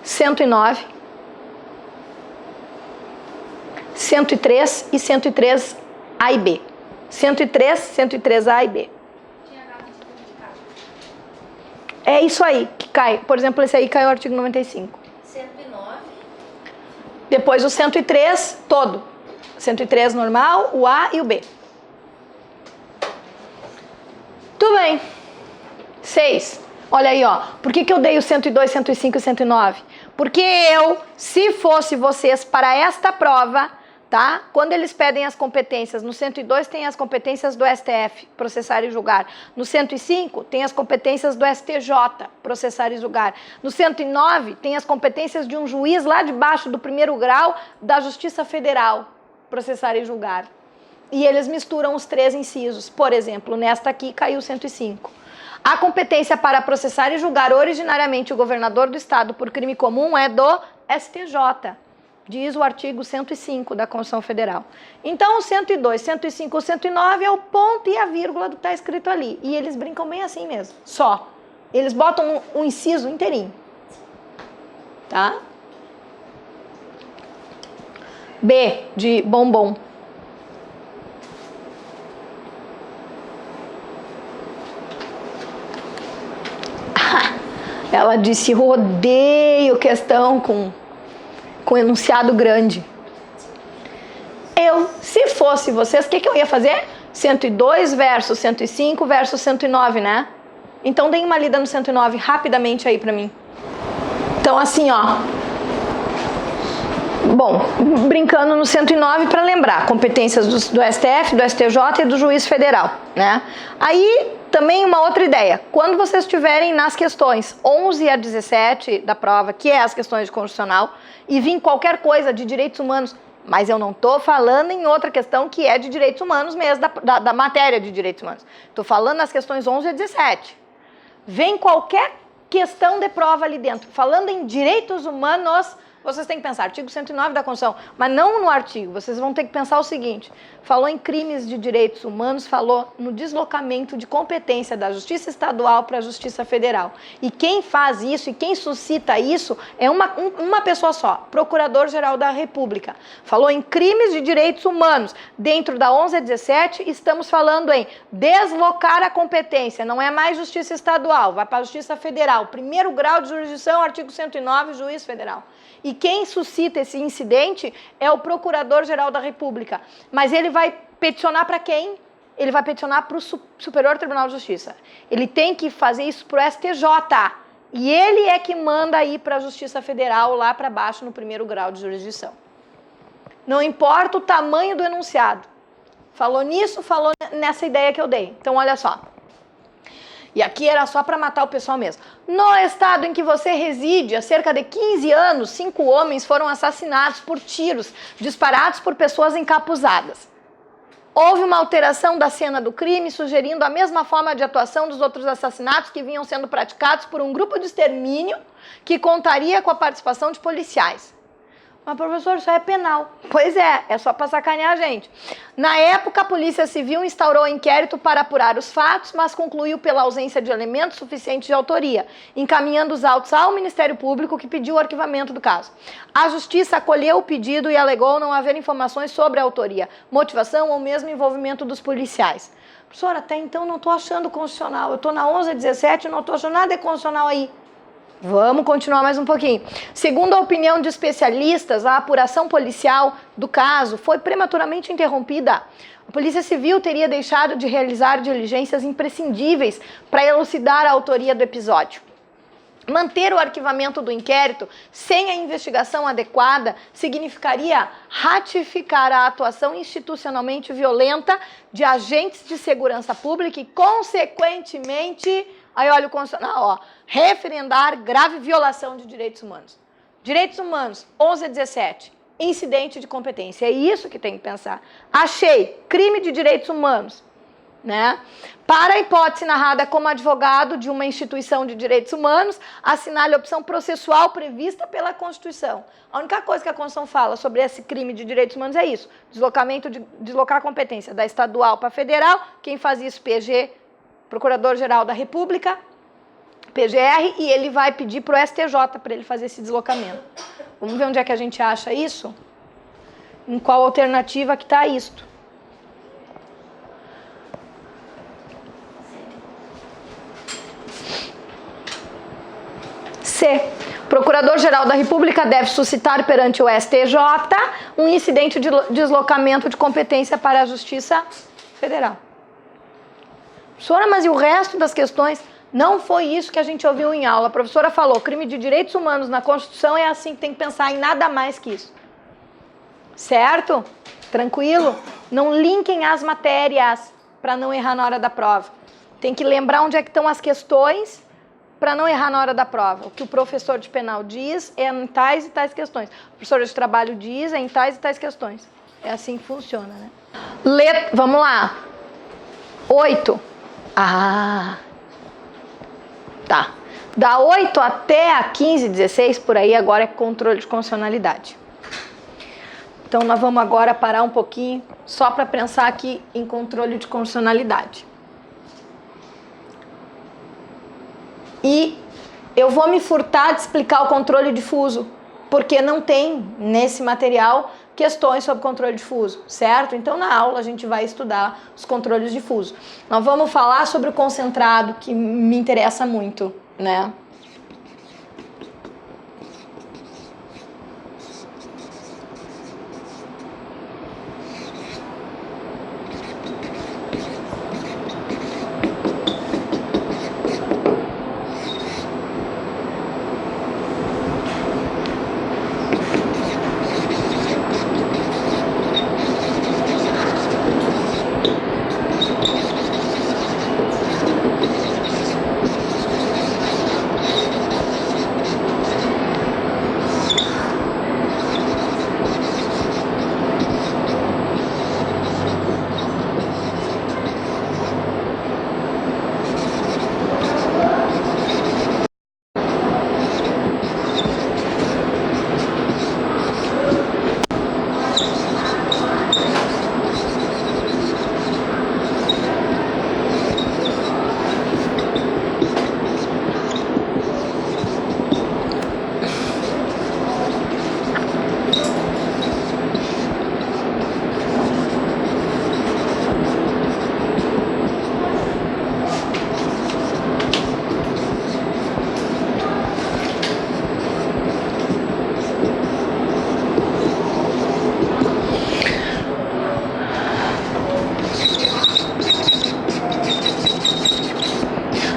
109, 103 e 103A e B. 103, 103A e B. É isso aí que cai. Por exemplo, esse aí caiu o artigo 95. 109. Depois o 103 todo. 103 normal, o A e o B. Tudo bem. 6. Olha aí, ó. Por que eu dei o 102, 105 e 109? Porque eu, se fosse vocês para esta prova, tá? Quando eles pedem as competências, no 102 tem as competências do STF, processar e julgar. No 105 tem as competências do STJ, processar e julgar. No 109 tem as competências de um juiz lá debaixo do 1º grau da Justiça Federal, processar e julgar. E eles misturam os 3 incisos. Por exemplo, nesta aqui caiu 105. A competência para processar e julgar originariamente o governador do estado por crime comum é do STJ, diz o artigo 105 da Constituição Federal. Então, o 102, 105, 109 é o ponto e a vírgula do que está escrito ali. E eles brincam bem assim mesmo, só. Eles botam um inciso inteirinho. Tá? B, de bombom. Ela disse, eu odeio questão com enunciado grande. Eu, se fosse vocês, o que eu ia fazer? 102 versus 105 versus 109, né? Então, deem uma lida no 109 rapidamente aí pra mim. Então, assim, ó. Bom, brincando no 109 para lembrar, competências do STF, do STJ e do juiz federal, né? Aí, também uma outra ideia, quando vocês estiverem nas questões 11 a 17 da prova, que é as questões de constitucional, e vir qualquer coisa de direitos humanos, mas eu não estou falando em outra questão que é de direitos humanos mesmo, da matéria de direitos humanos. Estou falando nas questões 11 a 17. Vem qualquer questão de prova ali dentro, falando em direitos humanos, vocês têm que pensar, artigo 109 da Constituição, mas não no artigo, vocês vão ter que pensar o seguinte, falou em crimes de direitos humanos, falou no deslocamento de competência da Justiça Estadual para a Justiça Federal. E quem faz isso e quem suscita isso é uma pessoa só, Procurador-Geral da República. Falou em crimes de direitos humanos, dentro da 11 a 17, estamos falando em deslocar a competência, não é mais Justiça Estadual, vai para a Justiça Federal, 1º grau de jurisdição, artigo 109, Juiz Federal. E quem suscita esse incidente é o Procurador-Geral da República. Mas ele vai peticionar para quem? Ele vai peticionar para o Superior Tribunal de Justiça. Ele tem que fazer isso para o STJ. E ele é que manda ir para a Justiça Federal, lá para baixo, no 1º grau de jurisdição. Não importa o tamanho do enunciado. Falou nisso, falou nessa ideia que eu dei. Então, olha só. E aqui era só para matar o pessoal mesmo. No estado em que você reside, há cerca de 15 anos, 5 homens foram assassinados por tiros disparados por pessoas encapuzadas. Houve uma alteração da cena do crime, sugerindo a mesma forma de atuação dos outros assassinatos que vinham sendo praticados por um grupo de extermínio que contaria com a participação de policiais. Mas, professor, isso é penal. Pois é só para sacanear a gente. Na época, a Polícia Civil instaurou inquérito para apurar os fatos, mas concluiu pela ausência de elementos suficientes de autoria, encaminhando os autos ao Ministério Público, que pediu o arquivamento do caso. A Justiça acolheu o pedido e alegou não haver informações sobre a autoria, motivação ou mesmo envolvimento dos policiais. Professor, até então não estou achando constitucional. Eu estou na 1117 e não estou achando nada de constitucional aí. Vamos continuar mais um pouquinho. Segundo a opinião de especialistas, a apuração policial do caso foi prematuramente interrompida. A Polícia Civil teria deixado de realizar diligências imprescindíveis para elucidar a autoria do episódio. Manter o arquivamento do inquérito sem a investigação adequada significaria ratificar a atuação institucionalmente violenta de agentes de segurança pública e, consequentemente, aí olha o constitucional, referendar grave violação de direitos humanos. Direitos humanos, 11 a 17, incidente de competência. É isso que tem que pensar. Achei, crime de direitos humanos, né? Para a hipótese narrada como advogado de uma instituição de direitos humanos, assinale a opção processual prevista pela Constituição. A única coisa que a Constituição fala sobre esse crime de direitos humanos é isso, deslocar a competência da estadual para a federal. Quem faz isso, PG, Procurador-Geral da República, PGR, e ele vai pedir para o STJ para ele fazer esse deslocamento. Vamos ver onde é que a gente acha isso? Em qual alternativa que está isto? C. Procurador-Geral da República deve suscitar perante o STJ um incidente de deslocamento de competência para a Justiça Federal. Professora, mas e o resto das questões? Não foi isso que a gente ouviu em aula. A professora falou, crime de direitos humanos na Constituição é assim, que tem que pensar em nada mais que isso. Certo? Tranquilo? Não linkem as matérias para não errar na hora da prova. Tem que lembrar onde é que estão as questões para não errar na hora da prova. O que o professor de penal diz é em tais e tais questões. O professor de trabalho diz é em tais e tais questões. É assim que funciona, né? Vamos lá. 8. Tá. Da 8 até a 15, 16, por aí agora é controle de constitucionalidade. Então nós vamos agora parar um pouquinho só para pensar aqui em controle de constitucionalidade. E eu vou me furtar de explicar o controle difuso, porque não tem nesse material questões sobre controle difuso, certo? Então, na aula, a gente vai estudar os controles difusos. Nós vamos falar sobre o concentrado, que me interessa muito, né?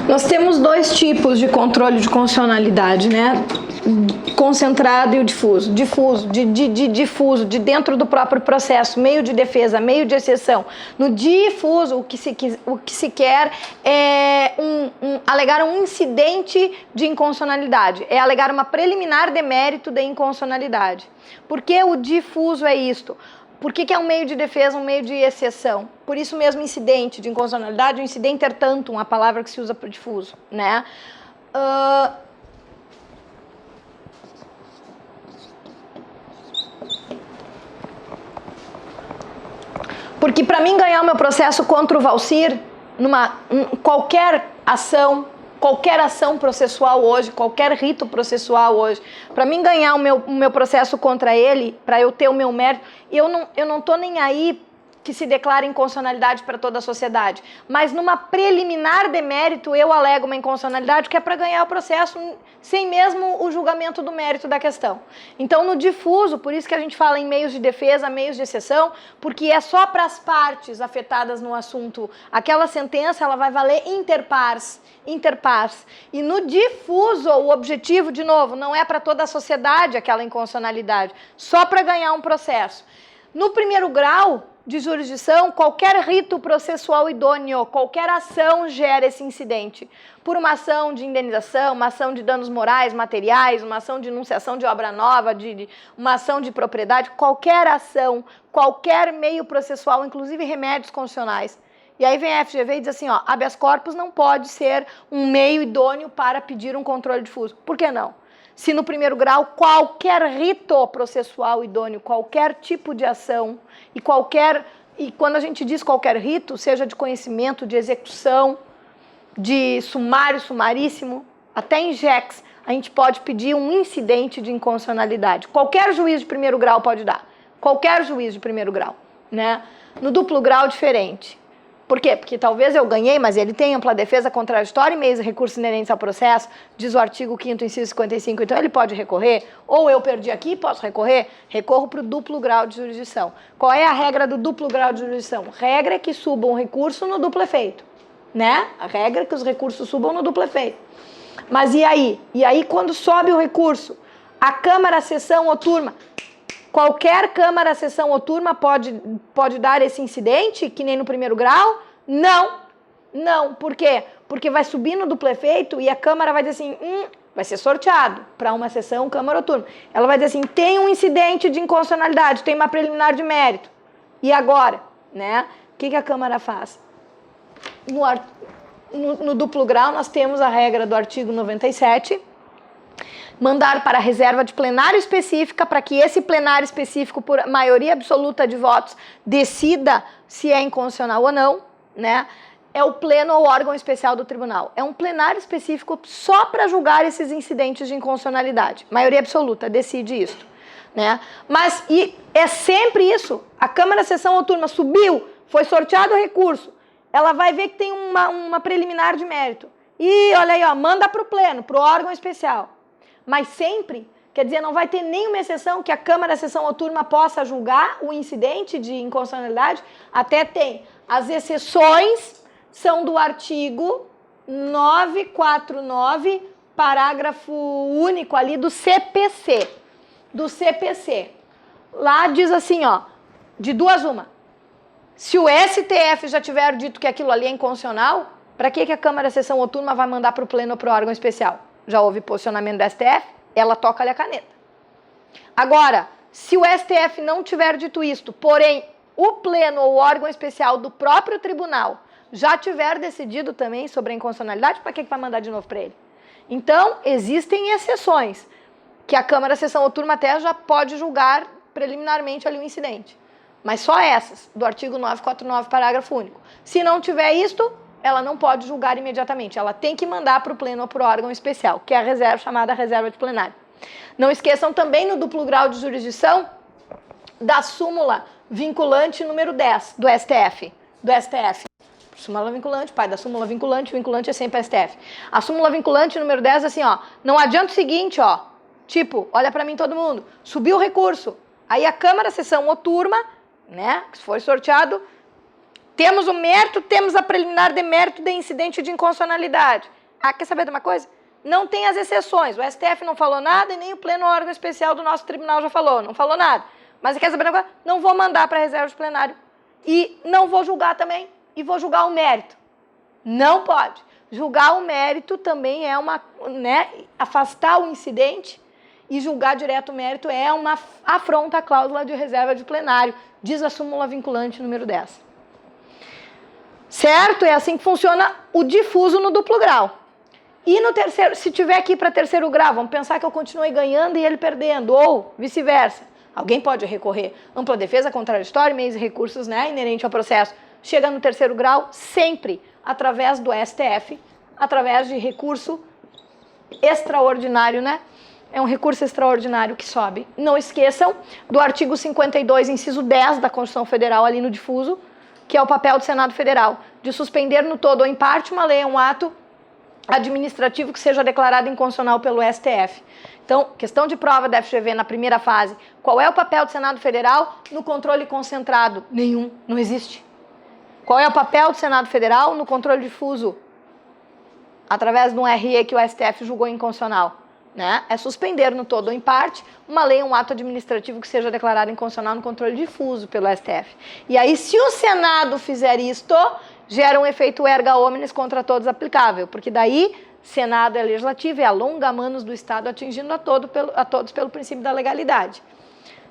Nós temos dois tipos de controle de constitucionalidade, né? Concentrado e o difuso. Difuso, difuso, de dentro do próprio processo, meio de defesa, meio de exceção. No difuso, o que se quer é alegar um incidente de inconstitucionalidade, é alegar uma preliminar de mérito de inconstitucionalidade. Por que o difuso é isto? Por que é um meio de defesa, um meio de exceção? Por isso mesmo incidente de inconstitucionalidade, o incidente tantum, a palavra que se usa para o difuso, né? Porque para mim ganhar o meu processo contra o Valcir, qualquer ação processual hoje, qualquer rito processual hoje, para mim ganhar o meu processo contra ele, para eu ter o meu mérito, eu não tô nem aí que se declara inconstitucionalidade para toda a sociedade, mas numa preliminar de mérito eu alego uma inconstitucionalidade que é para ganhar o processo sem mesmo o julgamento do mérito da questão. Então no difuso, por isso que a gente fala em meios de defesa, meios de exceção, porque é só para as partes afetadas no assunto. Aquela sentença ela vai valer inter pares. E no difuso, o objetivo, de novo, não é para toda a sociedade aquela inconstitucionalidade, só para ganhar um processo. No primeiro grau de jurisdição, qualquer rito processual idôneo, qualquer ação gera esse incidente. Por uma ação de indenização, uma ação de danos morais, materiais, uma ação de enunciação de obra nova, uma ação de propriedade, qualquer ação, qualquer meio processual, inclusive remédios constitucionais. E aí vem a FGV e diz assim, ó, habeas corpus não pode ser um meio idôneo para pedir um controle difuso. Por que não? Se no primeiro grau, qualquer rito processual idôneo, qualquer tipo de ação, e quando a gente diz qualquer rito, seja de conhecimento, de execução, de sumário, sumaríssimo, até em JEX, a gente pode pedir um incidente de inconstitucionalidade. Qualquer juiz de primeiro grau pode dar. Qualquer juiz de primeiro grau, né? No duplo grau, diferente. Por quê? Porque talvez eu ganhei, mas ele tem ampla defesa contraditória e meios de recursos inerentes ao processo, diz o artigo 5º, inciso 55, então ele pode recorrer, ou eu perdi aqui, posso recorrer, recorro para o duplo grau de jurisdição. Qual é a regra do duplo grau de jurisdição? Regra é que suba um recurso no duplo efeito, né? A regra é que os recursos subam no duplo efeito. Mas e aí? E aí quando sobe o recurso, a Câmara, a Sessão ou Turma, qualquer Câmara, Sessão ou Turma pode dar esse incidente, que nem no primeiro grau? Não. Por quê? Porque vai subir no duplo efeito e a Câmara vai dizer assim, vai ser sorteado para uma sessão, Câmara ou Turma. Ela vai dizer assim, tem um incidente de inconstitucionalidade, tem uma preliminar de mérito. E agora? Né? O que a Câmara faz? No duplo grau, nós temos a regra do artigo 97, mandar para a reserva de plenário específica, para que esse plenário específico, por maioria absoluta de votos, decida se é inconstitucional ou não, né? É o pleno ou órgão especial do tribunal. É um plenário específico só para julgar esses incidentes de inconstitucionalidade. Maioria absoluta decide isso, né? Mas e é sempre isso. A Câmara, Sessão ou Turma subiu, foi sorteado o recurso, ela vai ver que tem uma preliminar de mérito. E olha aí, ó, manda para o pleno, para o órgão especial. Mas sempre, quer dizer, não vai ter nenhuma exceção que a Câmara, Sessão ou Turma possa julgar o incidente de inconstitucionalidade? Até tem. As exceções são do artigo 949, parágrafo único ali do CPC. Lá diz assim, ó, de duas uma. Se o STF já tiver dito que aquilo ali é inconstitucional, para que a Câmara, Sessão ou Turma vai mandar para o pleno ou para o órgão especial? Já houve posicionamento do STF, ela toca-lhe a caneta. Agora, se o STF não tiver dito isto, porém o pleno ou órgão especial do próprio tribunal já tiver decidido também sobre a inconstitucionalidade, para que vai mandar de novo para ele? Então, existem exceções, que a Câmara, Sessão ou Turma até já pode julgar preliminarmente ali o incidente. Mas só essas, do artigo 949, parágrafo único. Se não tiver isto, ela não pode julgar imediatamente. Ela tem que mandar para o pleno ou para o órgão especial, que é a reserva, chamada reserva de plenário. Não esqueçam também no duplo grau de jurisdição da súmula vinculante número 10 do STF. Súmula vinculante, pai da súmula vinculante é sempre STF. A súmula vinculante número 10 assim, ó, não adianta o seguinte, ó, tipo, olha para mim todo mundo, subiu o recurso, aí a Câmara, Sessão ou Turma, né, que foi sorteado, temos o mérito, temos a preliminar de mérito de incidente de inconstitucionalidade. Ah, quer saber de uma coisa? Não tem as exceções. O STF não falou nada e nem o pleno órgão especial do nosso tribunal já falou. Não falou nada. Mas quer saber de uma coisa? Não vou mandar para a reserva de plenário. E não vou julgar também. E vou julgar o mérito. Não pode. Julgar o mérito também é afastar o incidente e julgar direto o mérito é uma afronta à cláusula de reserva de plenário, diz a súmula vinculante número 10. Certo? É assim que funciona o difuso no duplo grau. E no terceiro, se tiver aqui para terceiro grau, vamos pensar que eu continuei ganhando e ele perdendo, ou vice-versa. Alguém pode recorrer. Ampla defesa, contraditório, meios e recursos, né, inerente ao processo. Chega no terceiro grau sempre através do STF, através de recurso extraordinário, né? É um recurso extraordinário que sobe. Não esqueçam do artigo 52, inciso 10 da Constituição Federal, ali no difuso, que é o papel do Senado Federal, de suspender no todo ou em parte uma lei, um ato administrativo que seja declarado inconstitucional pelo STF. Então, questão de prova da FGV na primeira fase. Qual é o papel do Senado Federal no controle concentrado? Nenhum, não existe. Qual é o papel do Senado Federal no controle difuso? Através de um RE que o STF julgou inconstitucional. Né? É suspender no todo ou em parte uma lei, um ato administrativo que seja declarado inconstitucional no controle difuso pelo STF. E aí, se o Senado fizer isto, gera um efeito erga omnes contra todos aplicável, porque daí Senado é legislativo e alonga manos do Estado atingindo a todos pelo princípio da legalidade.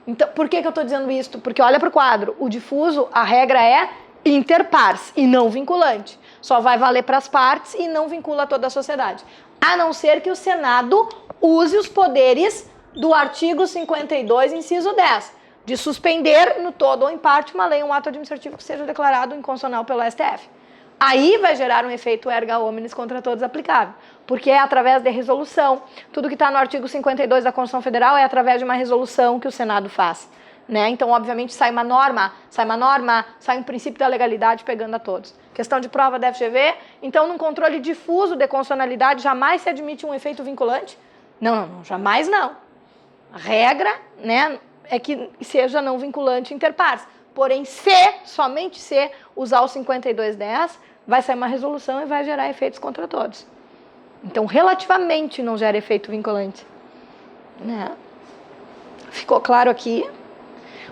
Então, por que eu estou dizendo isso? Porque olha para o quadro, o difuso, a regra é inter pares e não vinculante. Só vai valer para as partes e não vincula toda a sociedade. A não ser que o Senado use os poderes do artigo 52, inciso 10, de suspender no todo ou em parte uma lei, um ato administrativo que seja declarado inconstitucional pelo STF. Aí vai gerar um efeito erga omnes contra todos aplicável, porque é através de resolução. Tudo que está no artigo 52 da Constituição Federal é através de uma resolução que o Senado faz. Né? Então, obviamente, sai uma norma, sai um princípio da legalidade pegando a todos. Questão de prova da FGV. Então, num controle difuso de constitucionalidade, jamais se admite um efeito vinculante? Não, jamais não. A regra, né, é que seja não vinculante inter pares. Porém, somente se usar o 5210, vai sair uma resolução e vai gerar efeitos contra todos. Então, relativamente não gera efeito vinculante. Né? Ficou claro aqui?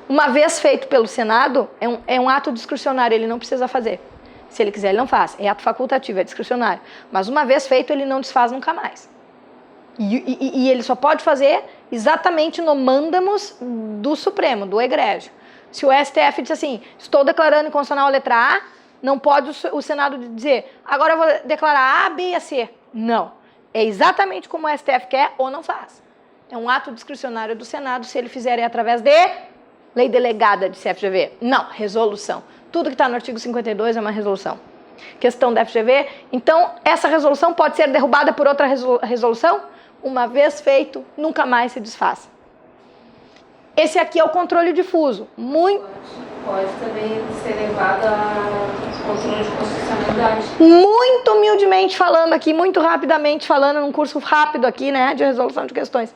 Uma vez feito pelo Senado, é um ato discricionário, ele não precisa fazer. Se ele quiser, ele não faz. É ato facultativo, é discricionário. Mas uma vez feito, ele não desfaz nunca mais. E ele só pode fazer exatamente no mandamus do Supremo, do egrégio. Se o STF diz assim, estou declarando inconstitucional a letra A, não pode o Senado dizer, agora eu vou declarar A, B e C. Não. É exatamente como o STF quer ou não faz. É um ato discricionário do Senado, se ele fizer é através de lei delegada de CFGV. Não, resolução. Tudo que está no artigo 52 é uma resolução. Questão da FGV. Então, essa resolução pode ser derrubada por outra resolução? Uma vez feito, nunca mais se desfaz. Esse aqui é o controle difuso. Pode também ser levado a controle de constitucionalidade. Muito humildemente falando aqui, muito rapidamente falando, num curso rápido aqui, né, de resolução de questões.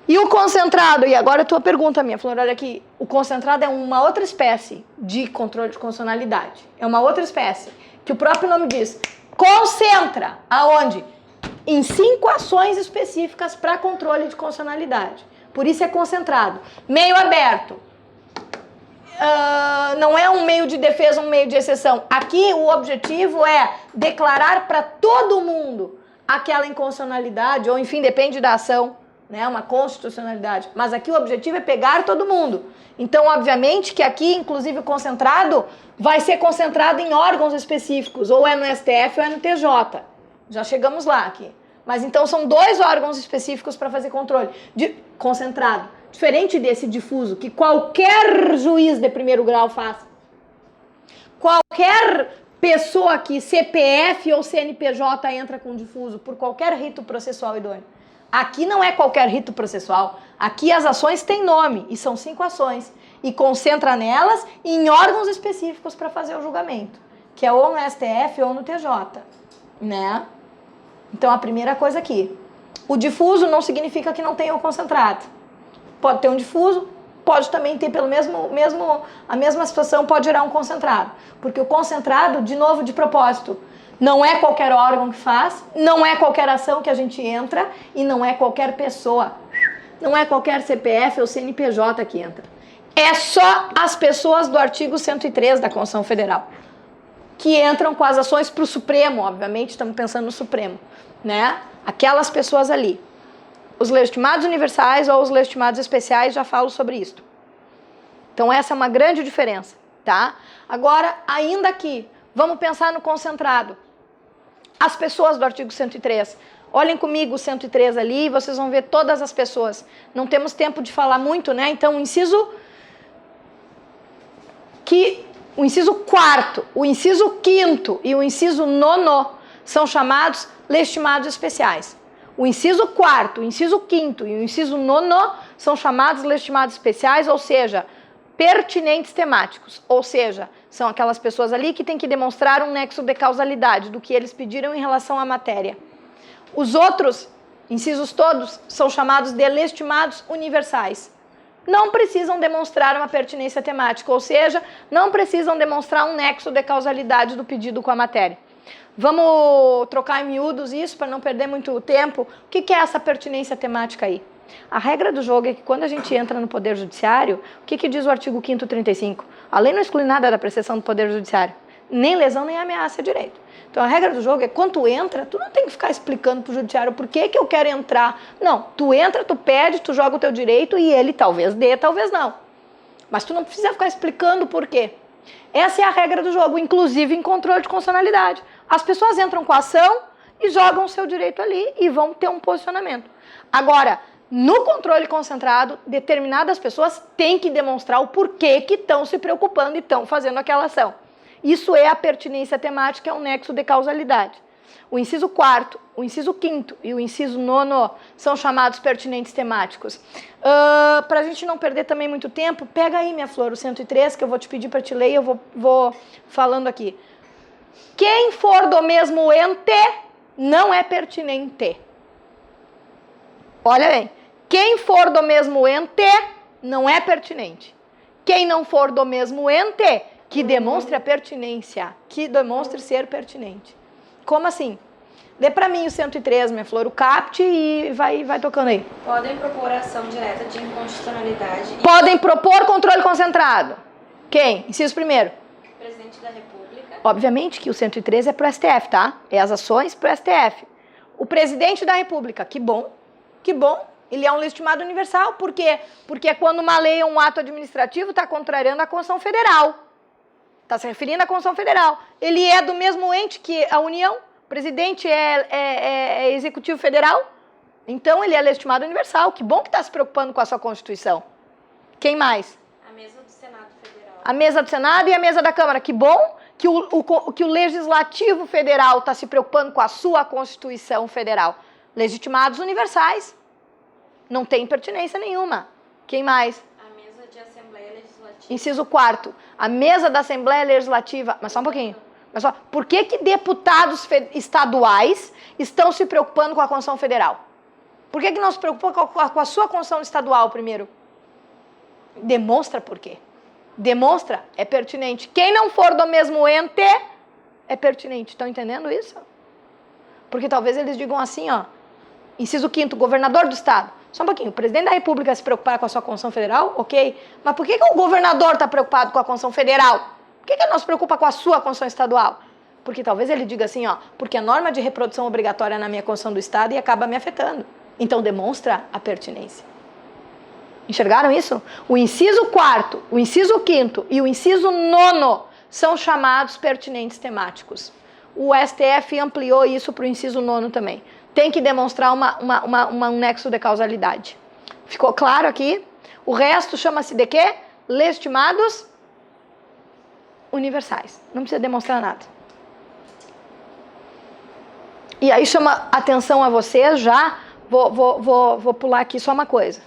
E o concentrado? E agora a tua pergunta minha, Flor, olha aqui. O concentrado é uma outra espécie de controle de constitucionalidade. É uma outra espécie, que o próprio nome diz. Concentra. Aonde? Em 5 ações específicas para controle de constitucionalidade. Por isso é concentrado. Meio aberto. Não é um meio de defesa, um meio de exceção. Aqui o objetivo é declarar para todo mundo aquela inconstitucionalidade, ou enfim, depende da ação, né, uma constitucionalidade. Mas aqui o objetivo é pegar todo mundo. Então, obviamente, que aqui, inclusive, o concentrado vai ser concentrado em órgãos específicos, ou é no STF ou é no TJ. Já chegamos lá aqui. Mas então são 2 órgãos específicos para fazer controle. Concentrado. Diferente desse difuso, que qualquer juiz de primeiro grau faz. Qualquer pessoa que CPF ou CNPJ entra com difuso por qualquer rito processual idôneo. Aqui não é qualquer rito processual. Aqui as ações têm nome e são 5 ações. E concentra nelas em órgãos específicos para fazer o julgamento. Que é ou no STF ou no TJ. Né? Então a primeira coisa aqui. O difuso não significa que não tenha o concentrado. Pode ter um difuso, pode também ter a mesma situação, pode gerar um concentrado. Porque o concentrado, de novo, de propósito, não é qualquer órgão que faz, não é qualquer ação que a gente entra e não é qualquer pessoa. Não é qualquer CPF ou CNPJ que entra. É só as pessoas do artigo 103 da Constituição Federal que entram com as ações para o Supremo, obviamente, estamos pensando no Supremo, né? Aquelas pessoas ali. Os legitimados universais ou os legitimados especiais, já falo sobre isso. Então essa é uma grande diferença, tá? Agora, ainda aqui, vamos pensar no concentrado. As pessoas do artigo 103. Olhem comigo o 103 ali, vocês vão ver todas as pessoas. Não temos tempo de falar muito, né? Então, o inciso 4º, o inciso 5º e o inciso 9º são chamados legitimados especiais. O inciso 4º, o inciso 5º e o inciso 9º são chamados legitimados especiais, ou seja, pertinentes temáticos. Ou seja, são aquelas pessoas ali que têm que demonstrar um nexo de causalidade do que eles pediram em relação à matéria. Os outros incisos todos são chamados de legitimados universais. Não precisam demonstrar uma pertinência temática, ou seja, não precisam demonstrar um nexo de causalidade do pedido com a matéria. Vamos trocar em miúdos isso para não perder muito tempo. O que é essa pertinência temática aí? A regra do jogo é que quando a gente entra no Poder Judiciário, o que diz o artigo 5º 35? A lei não exclui nada da apreciação do Poder Judiciário, nem lesão nem ameaça a direito. Então a regra do jogo é que quando tu entra, tu não tem que ficar explicando pro judiciário por que eu quero entrar. Não, tu entra, tu pede, tu joga o teu direito e ele talvez dê, talvez não. Mas tu não precisa ficar explicando por quê. Essa é a regra do jogo, inclusive em controle de constitucionalidade. As pessoas entram com a ação e jogam o seu direito ali e vão ter um posicionamento. Agora, no controle concentrado, determinadas pessoas têm que demonstrar o porquê que estão se preocupando e estão fazendo aquela ação. Isso é a pertinência temática, é um nexo de causalidade. O inciso 4º, o inciso 5º e o inciso 9º são chamados pertinentes temáticos. Para a gente não perder também muito tempo, pega aí, minha flor, o 103, que eu vou te pedir para te ler e eu vou falando aqui. Quem for do mesmo ente não é pertinente. Olha bem, quem for do mesmo ente não é pertinente. Quem não for do mesmo ente, que demonstre a pertinência, que demonstre ser pertinente. Como assim? Dê para mim o 103, minha flor, o CAPT e vai tocando aí. Podem propor ação direta de inconstitucionalidade. Podem propor controle concentrado. Quem? Inciso primeiro. Presidente da República. Obviamente que o 103 é para o STF, tá? É as ações para o STF. O presidente da República, que bom, ele é um legitimado universal. Por quê? Porque quando uma lei ou um ato administrativo está contrariando a Constituição Federal. Está se referindo à Constituição Federal. Ele é do mesmo ente que a União. O presidente é executivo federal. Então, ele é legitimado universal. Que bom que está se preocupando com a sua Constituição. Quem mais? A mesa do Senado Federal. A mesa do Senado e a mesa da Câmara. Que bom que o Legislativo Federal está se preocupando com a sua Constituição Federal. Legitimados universais. Não tem pertinência nenhuma. Quem mais? A mesa de Assembleia Legislativa. Inciso 4º. A mesa da Assembleia Legislativa. Mas só um pouquinho. Por que deputados estaduais estão se preocupando com a Constituição Federal? Por que não se preocupam com a sua Constituição estadual primeiro? Demonstra por quê. Demonstra, é pertinente. Quem não for do mesmo ente é pertinente. Estão entendendo isso? Porque talvez eles digam assim, ó. Inciso 5º, governador do estado. Só um pouquinho, o presidente da República se preocupar com a sua Constituição Federal, ok? Mas por que o governador está preocupado com a Constituição Federal? Por que não se preocupa com a sua Constituição Estadual? Porque talvez ele diga assim, ó, porque a norma de reprodução obrigatória na minha Constituição do Estado e acaba me afetando. Então demonstra a pertinência. Enxergaram isso? O inciso 4º, o inciso 5º e o inciso 9º são chamados pertinentes temáticos. O STF ampliou isso para o inciso 9º também. Tem que demonstrar um nexo de causalidade. Ficou claro aqui? O resto chama-se de quê? Legitimados universais. Não precisa demonstrar nada. E aí chama atenção a vocês já. Vou pular aqui só uma coisa.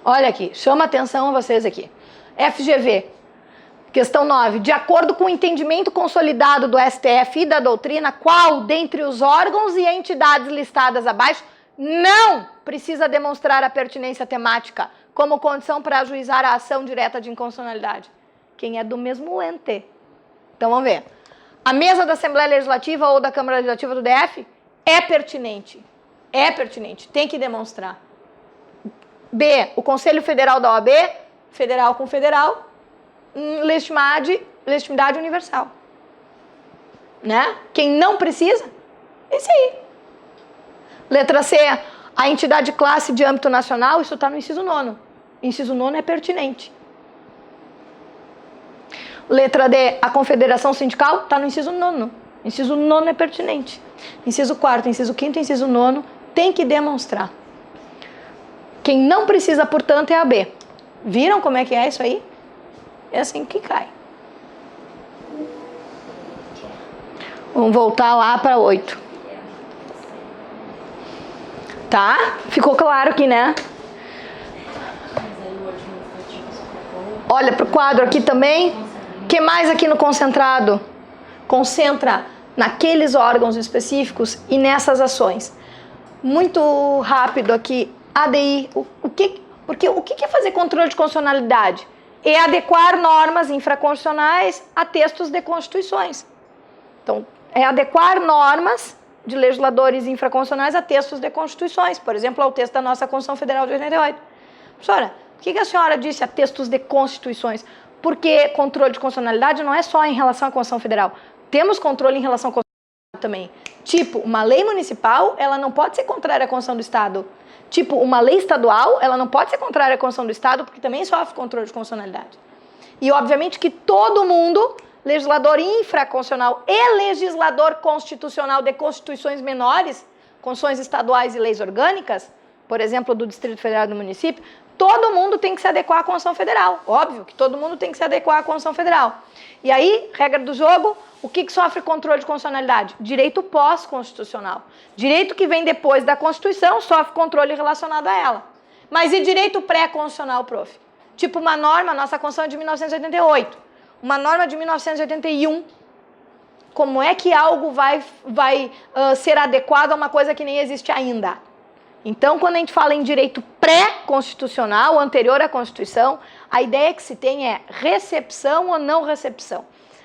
Olha aqui, chama atenção a vocês aqui. FGV. Questão 9. De acordo com o entendimento consolidado do STF e da doutrina, qual dentre os órgãos e entidades listadas abaixo não precisa demonstrar a pertinência temática como condição para ajuizar a ação direta de inconstitucionalidade? Quem é do mesmo ente. Então vamos ver. A mesa da Assembleia Legislativa ou da Câmara Legislativa do DF é pertinente. É pertinente. Tem que demonstrar. B. O Conselho Federal da OAB, federal com federal, legitimidade universal. Né? Quem não precisa, esse aí. Letra C, a entidade classe de âmbito nacional, isso está no inciso 9º. Inciso 9º é pertinente. Letra D, a confederação sindical, está no inciso 9º. Inciso 9º é pertinente. Inciso 4º, inciso 5º, inciso 9º, tem que demonstrar. Quem não precisa, portanto, é a B. Viram como é que é isso aí? É assim que cai. Vamos voltar lá para 8. Tá? Ficou claro aqui, né? Olha para o quadro aqui também. O que mais aqui no concentrado? Concentra naqueles órgãos específicos e nessas ações. Muito rápido aqui. ADI. Porque o que é fazer controle de constitucionalidade? É adequar normas infraconstitucionais a textos de constituições. Então, é adequar normas de legisladores infraconstitucionais a textos de constituições. Por exemplo, ao texto da nossa Constituição Federal de 88. Professora, o que a senhora disse a textos de constituições? Porque controle de constitucionalidade não é só em relação à Constituição Federal. Temos controle em relação à Constituição também. Tipo, uma lei municipal, ela não pode ser contrária à Constituição do Estado. Tipo, uma lei estadual, ela não pode ser contrária à Constituição do Estado, porque também sofre controle de constitucionalidade. E, obviamente, que todo mundo, legislador infraconstitucional e legislador constitucional de constituições menores, constituições estaduais e leis orgânicas, por exemplo, do Distrito Federal e do município, todo mundo tem que se adequar à Constituição Federal. Óbvio que todo mundo tem que se adequar à Constituição Federal. E aí, regra do jogo, o que sofre controle de constitucionalidade? Direito pós-constitucional. Direito que vem depois da Constituição sofre controle relacionado a ela. Mas e direito pré-constitucional, prof? Tipo uma norma, nossa Constituição é de 1988, uma norma de 1981. Como é que algo vai ser adequado a uma coisa que nem existe ainda? Então, quando a gente fala em direito pré-constitucional, anterior à Constituição, a ideia que se tem é recepção ou não recepção.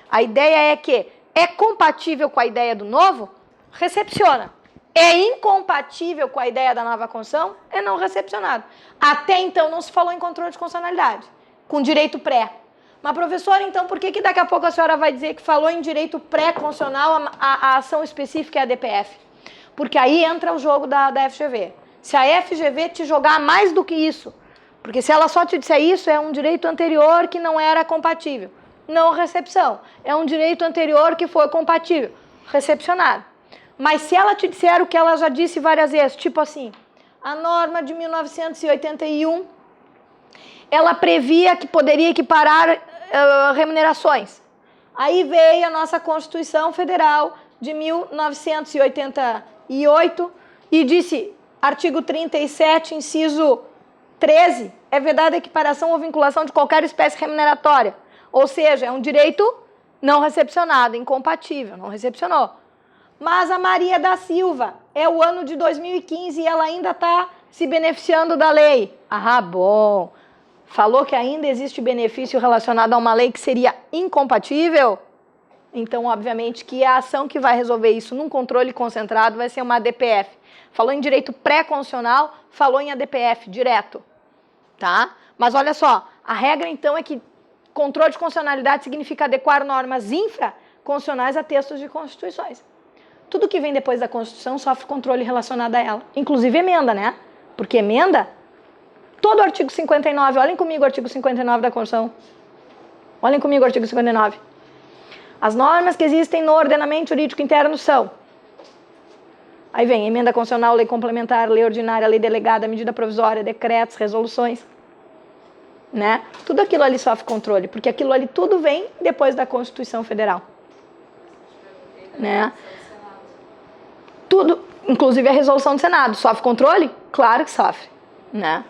A ideia é que é compatível com a ideia do novo? Recepciona. É incompatível com a ideia da nova Constituição? É não recepcionado. Até então não se falou em controle de constitucionalidade, com direito pré. Mas, professora, então por que daqui a pouco a senhora vai dizer que falou em direito pré-constitucional a ação específica é a DPF? Porque aí entra o jogo da FGV. Se a FGV te jogar mais do que isso, porque se ela só te disser isso, é um direito anterior que não era compatível. Não recepção. É um direito anterior que foi compatível. Recepcionado. Mas se ela te disser o que ela já disse várias vezes, tipo assim, a norma de 1981, ela previa que poderia equiparar remunerações. Aí veio a nossa Constituição Federal de 1988 e disse, artigo 37, inciso 13, é vedada a equiparação ou vinculação de qualquer espécie remuneratória. Ou seja, é um direito não recepcionado, incompatível, não recepcionou. Mas a Maria da Silva, é o ano de 2015 e ela ainda está se beneficiando da lei. Ah, bom. Falou que ainda existe benefício relacionado a uma lei que seria incompatível? Então, obviamente, que a ação que vai resolver isso num controle concentrado vai ser uma ADPF. Falou em direito pré-constitucional, falou em ADPF, direto. Tá? Mas olha só, a regra então é que controle de constitucionalidade significa adequar normas infraconstitucionais a textos de constituições. Tudo que vem depois da Constituição sofre controle relacionado a ela. Inclusive emenda, né? Porque emenda, todo o artigo 59, olhem comigo o artigo 59 da Constituição. Olhem comigo o artigo 59. As normas que existem no ordenamento jurídico interno são... Aí vem emenda constitucional, lei complementar, lei ordinária, lei delegada, medida provisória, decretos, resoluções. Né? Tudo aquilo ali sofre controle, porque aquilo ali tudo vem depois da Constituição Federal. Né? Tudo, inclusive a resolução do Senado, sofre controle? Claro que sofre. Né?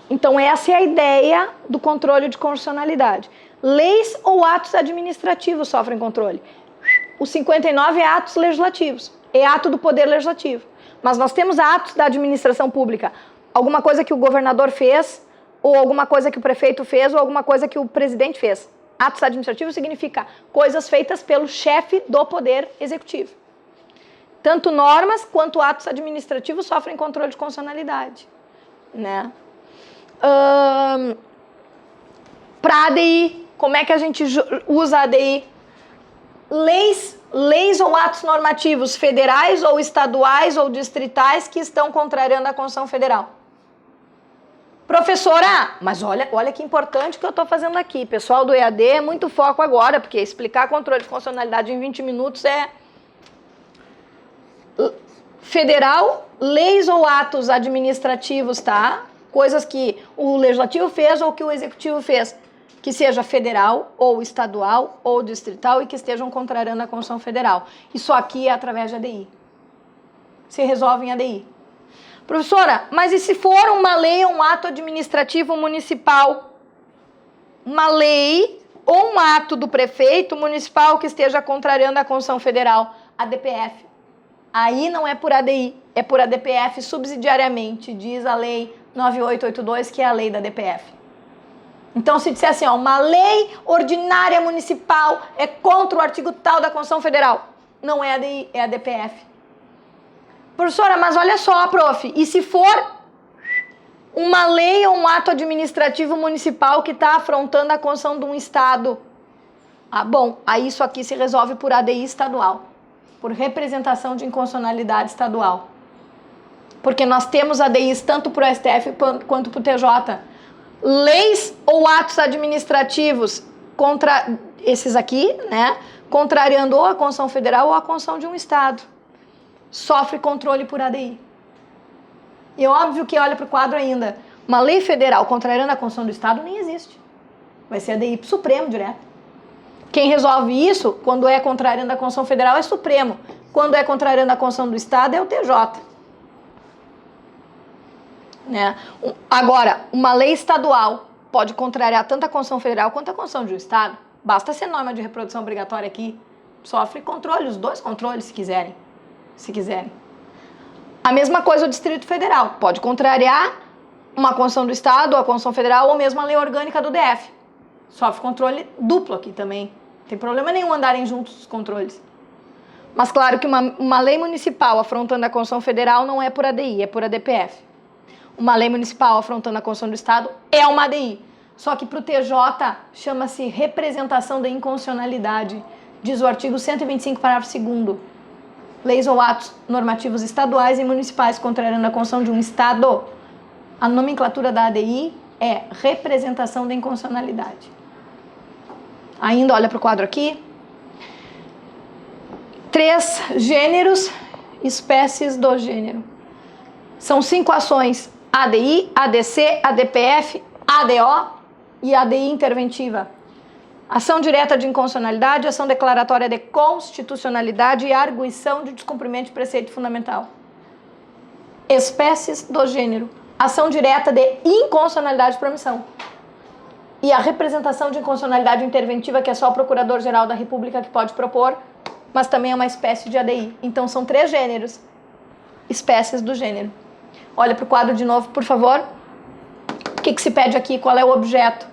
Então essa é a ideia do controle de constitucionalidade. Leis ou atos administrativos sofrem controle. O 59 é atos legislativos, é ato do poder legislativo. Mas nós temos atos da administração pública. Alguma coisa que o governador fez, ou alguma coisa que o prefeito fez, ou alguma coisa que o presidente fez. Atos administrativos significa coisas feitas pelo chefe do poder executivo. Tanto normas quanto atos administrativos sofrem controle de constitucionalidade. Né? Para a ADI, como é que a gente usa a ADI? Leis leis ou atos normativos federais ou estaduais ou distritais que estão contrariando a Constituição Federal. Professora, mas olha que importante que eu estou fazendo aqui. Pessoal do EAD, é muito foco agora, porque explicar controle de constitucionalidade em 20 minutos é... Federal, leis ou atos administrativos, tá? Coisas que o Legislativo fez ou que o Executivo fez. Que seja federal, ou estadual, ou distrital e que estejam contrariando a Constituição Federal. Isso aqui é através de ADI. Se resolve em ADI. Professora, mas e se for uma lei ou um ato administrativo municipal? Uma lei ou um ato do prefeito municipal que esteja contrariando a Constituição Federal, a DPF. Aí não é por ADI, é por ADPF subsidiariamente, diz a lei 9882, que é a lei da DPF. Então, se disser assim, ó, uma lei ordinária municipal é contra o artigo tal da Constituição Federal, não é ADI, é a DPF. Professora, mas olha só, prof, e se for uma lei ou um ato administrativo municipal que está afrontando a Constituição de um estado? Ah, bom, aí isso aqui se resolve por ADI estadual, por representação de inconstitucionalidade estadual. Porque nós temos ADIs tanto para o STF quanto para o TJ. Leis ou atos administrativos contra esses aqui, né, contrariando ou a Constituição Federal ou a Constituição de um estado, sofre controle por ADI. E é óbvio que olha para o quadro ainda, uma lei federal contrariando a Constituição do estado nem existe. Vai ser ADI pro Supremo direto. Quem resolve isso, quando é contrariando a Constituição Federal, é Supremo. Quando é contrariando a Constituição do estado, é o TJ. Né? Agora, uma lei estadual pode contrariar tanto a Constituição Federal quanto a Constituição de um estado. Basta ser norma de reprodução obrigatória aqui. Sofre controle, os dois controles, se quiserem. A mesma coisa o Distrito Federal. Pode contrariar uma Constituição do estado, a Constituição Federal ou mesmo a lei orgânica do DF. Sofre controle duplo aqui também. Não tem problema nenhum andarem juntos os controles. Mas claro que uma lei municipal afrontando a Constituição Federal não é por ADI, é por ADPF. Uma lei municipal afrontando a Constituição do estado é uma ADI. Só que para o TJ chama-se representação da inconstitucionalidade. Diz o artigo 125, parágrafo 2º. Leis ou atos normativos estaduais e municipais contrariando a Constituição de um estado. A nomenclatura da ADI é representação da inconstitucionalidade. Ainda olha para o quadro aqui. 3 gêneros, espécies do gênero. São 5 ações: ADI, ADC, ADPF, ADO e ADI interventiva. Ação direta de inconstitucionalidade, ação declaratória de constitucionalidade e arguição de descumprimento de preceito fundamental. Espécies do gênero. Ação direta de inconstitucionalidade por omissão. E a representação de inconstitucionalidade interventiva, que é só o Procurador-Geral da República que pode propor, mas também é uma espécie de ADI. Então são 3 gêneros. Espécies do gênero. Olha para o quadro de novo, por favor. O que se pede aqui? Qual é o objeto?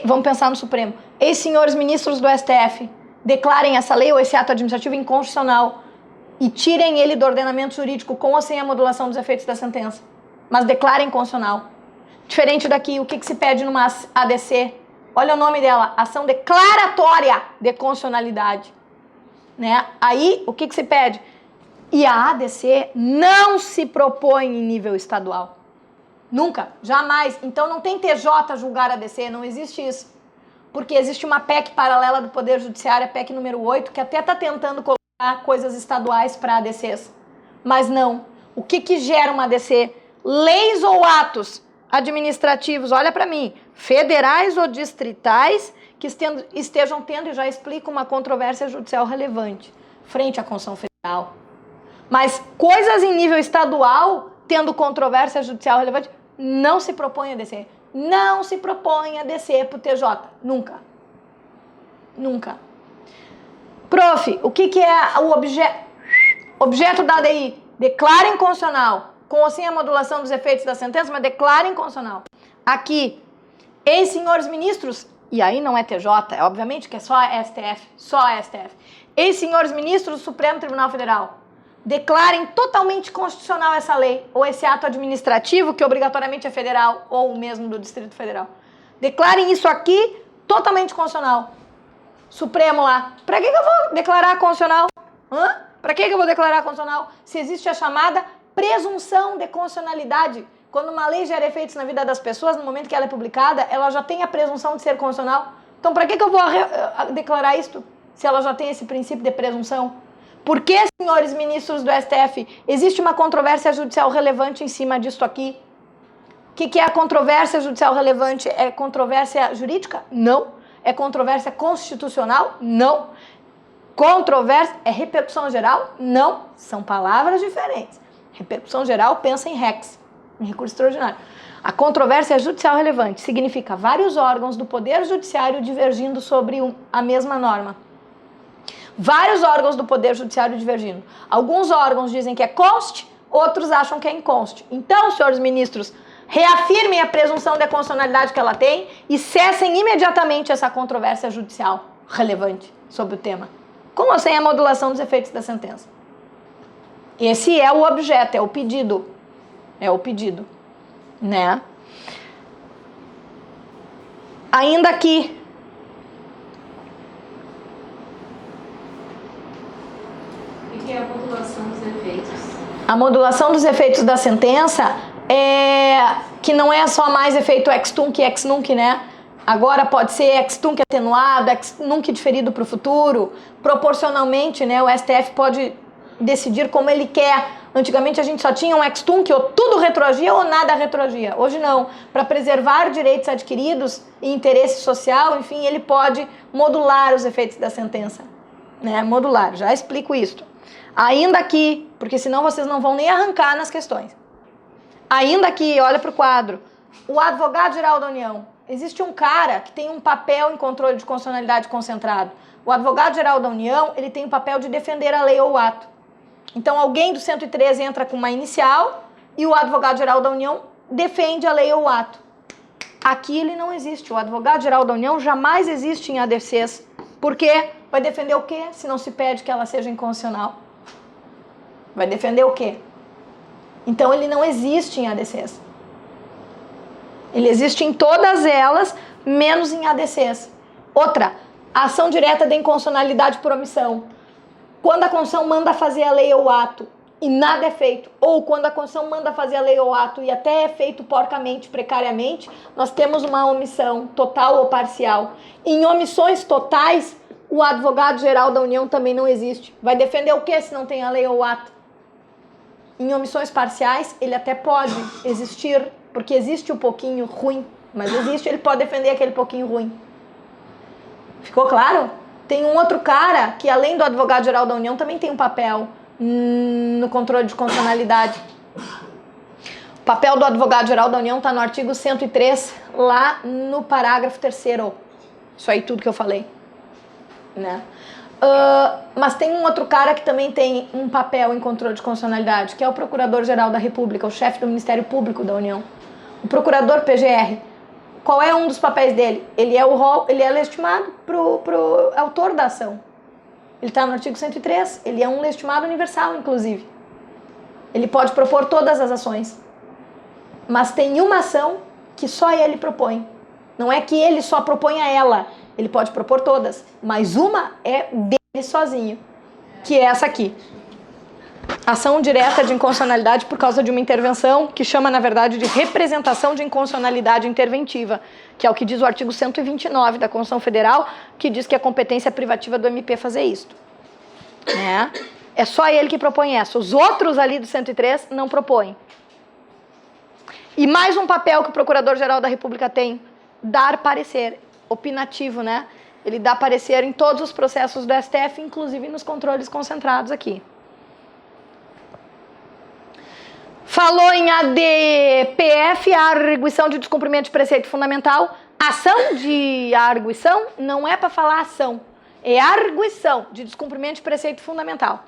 Vamos pensar no Supremo. Ei, senhores ministros do STF, declarem essa lei ou esse ato administrativo inconstitucional e tirem ele do ordenamento jurídico com ou sem a modulação dos efeitos da sentença. Mas declarem constitucional. Diferente daqui, o que se pede numa ADC? Olha o nome dela, ação declaratória de constitucionalidade. Né? Aí, o que se pede? E a ADC não se propõe em nível estadual. Nunca, jamais. Então não tem TJ julgar a ADC, não existe isso. Porque existe uma PEC paralela do Poder Judiciário, a PEC número 8, que até está tentando colocar coisas estaduais para ADCs. Mas não. O que gera uma ADC? Leis ou atos administrativos, olha para mim, federais ou distritais, que estejam tendo, e já explico, uma controvérsia judicial relevante frente à Constituição Federal. Mas coisas em nível estadual, tendo controvérsia judicial relevante, não se propõe a descer. Não se propõe a descer para o TJ. Nunca. Nunca. Prof, o que é o objeto da ADI? Declara inconstitucional. Com ou sem a modulação dos efeitos da sentença, mas declara inconstitucional. Aqui, ei, senhores ministros, e aí não é TJ, obviamente que é só a STF, só a STF. Ei, senhores ministros do Supremo Tribunal Federal, declarem totalmente constitucional essa lei, ou esse ato administrativo, que obrigatoriamente é federal, ou mesmo do Distrito Federal. Declarem isso aqui totalmente constitucional. Supremo lá. Pra que eu vou declarar constitucional? Pra que eu vou declarar constitucional? Se existe a chamada presunção de constitucionalidade. Quando uma lei gera efeitos na vida das pessoas, no momento que ela é publicada, ela já tem a presunção de ser constitucional. Então, para que eu vou declarar isto, se ela já tem esse princípio de presunção? Por que, senhores ministros do STF, existe uma controvérsia judicial relevante em cima disto aqui? O que é a controvérsia judicial relevante? É controvérsia jurídica? Não. É controvérsia constitucional? Não. Controvérsia é repercussão geral? Não. São palavras diferentes. Repercussão geral, pensa em REX, em recurso extraordinário. A controvérsia judicial relevante significa vários órgãos do Poder Judiciário divergindo sobre a mesma norma. Vários órgãos do Poder Judiciário divergindo. Alguns órgãos dizem que é const, outros acham que é inconst. Então, senhores ministros, reafirmem a presunção de constitucionalidade que ela tem e cessem imediatamente essa controvérsia judicial relevante sobre o tema, com ou sem a modulação dos efeitos da sentença. Esse é o objeto, é o pedido. É o pedido, né? Ainda aqui, o que é a modulação dos efeitos? A modulação dos efeitos da sentença é que não é só mais efeito ex tunc e ex nunc, né? Agora pode ser ex tunc atenuado, ex nunc diferido para o futuro. Proporcionalmente, né, o STF pode decidir como ele quer. Antigamente a gente só tinha um ex tunc, ou tudo retroagia ou nada retroagia. Hoje não. Para preservar direitos adquiridos e interesse social, enfim, ele pode modular os efeitos da sentença. Né? Modular, já explico isso. Ainda aqui, porque senão vocês não vão nem arrancar nas questões. Ainda aqui, olha para o quadro. O advogado-geral da União. Existe um cara que tem um papel em controle de constitucionalidade concentrado. O advogado-geral da União, ele tem o papel de defender a lei ou o ato. Então, alguém do 113 entra com uma inicial e o advogado-geral da União defende a lei ou o ato. Aqui ele não existe. O advogado-geral da União jamais existe em ADCs. Por quê? Vai defender o quê se não se pede que ela seja inconstitucional? Vai defender o quê? Então, ele não existe em ADCs. Ele existe em todas elas, menos em ADCs. Outra, ação direta de inconstitucionalidade por omissão. Quando a Constituição manda fazer a lei ou ato e nada é feito, ou quando a Constituição manda fazer a lei ou ato e até é feito porcamente, precariamente, nós temos uma omissão total ou parcial. Em omissões totais, o advogado-geral da União também não existe. Vai defender o que se não tem a lei ou ato? Em omissões parciais, ele até pode existir, porque existe um pouquinho ruim, mas existe, ele pode defender aquele pouquinho ruim. Ficou claro? Tem um outro cara que, além do advogado-geral da União, também tem um papel no controle de constitucionalidade. O papel do advogado-geral da União está no artigo 103, lá no parágrafo 3º. Isso aí tudo que eu falei. Né? Mas tem um outro cara que também tem um papel em controle de constitucionalidade, que é o Procurador-Geral da República, o chefe do Ministério Público da União. O Procurador PGR. Qual é um dos papéis dele? Ele é legitimado pro autor da ação. Ele está no artigo 103. Ele é um legitimado universal, inclusive. Ele pode propor todas as ações. Mas tem uma ação que só ele propõe. Não é que ele só proponha ela. Ele pode propor todas. Mas uma é dele sozinho. Que é essa aqui. Ação direta de inconstitucionalidade por causa de uma intervenção que chama, na verdade, de representação de inconstitucionalidade interventiva, que é o que diz o artigo 129 da Constituição Federal, que diz que a competência privativa do MP fazer isto. Né? É só ele que propõe essa. Os outros ali do 103 não propõem. E mais um papel que o Procurador-Geral da República tem, dar parecer, opinativo, né? Ele dá parecer em todos os processos do STF, inclusive nos controles concentrados aqui. Falou em ADPF, a arguição de descumprimento de preceito fundamental. Ação de arguição não é para falar ação, é arguição de descumprimento de preceito fundamental.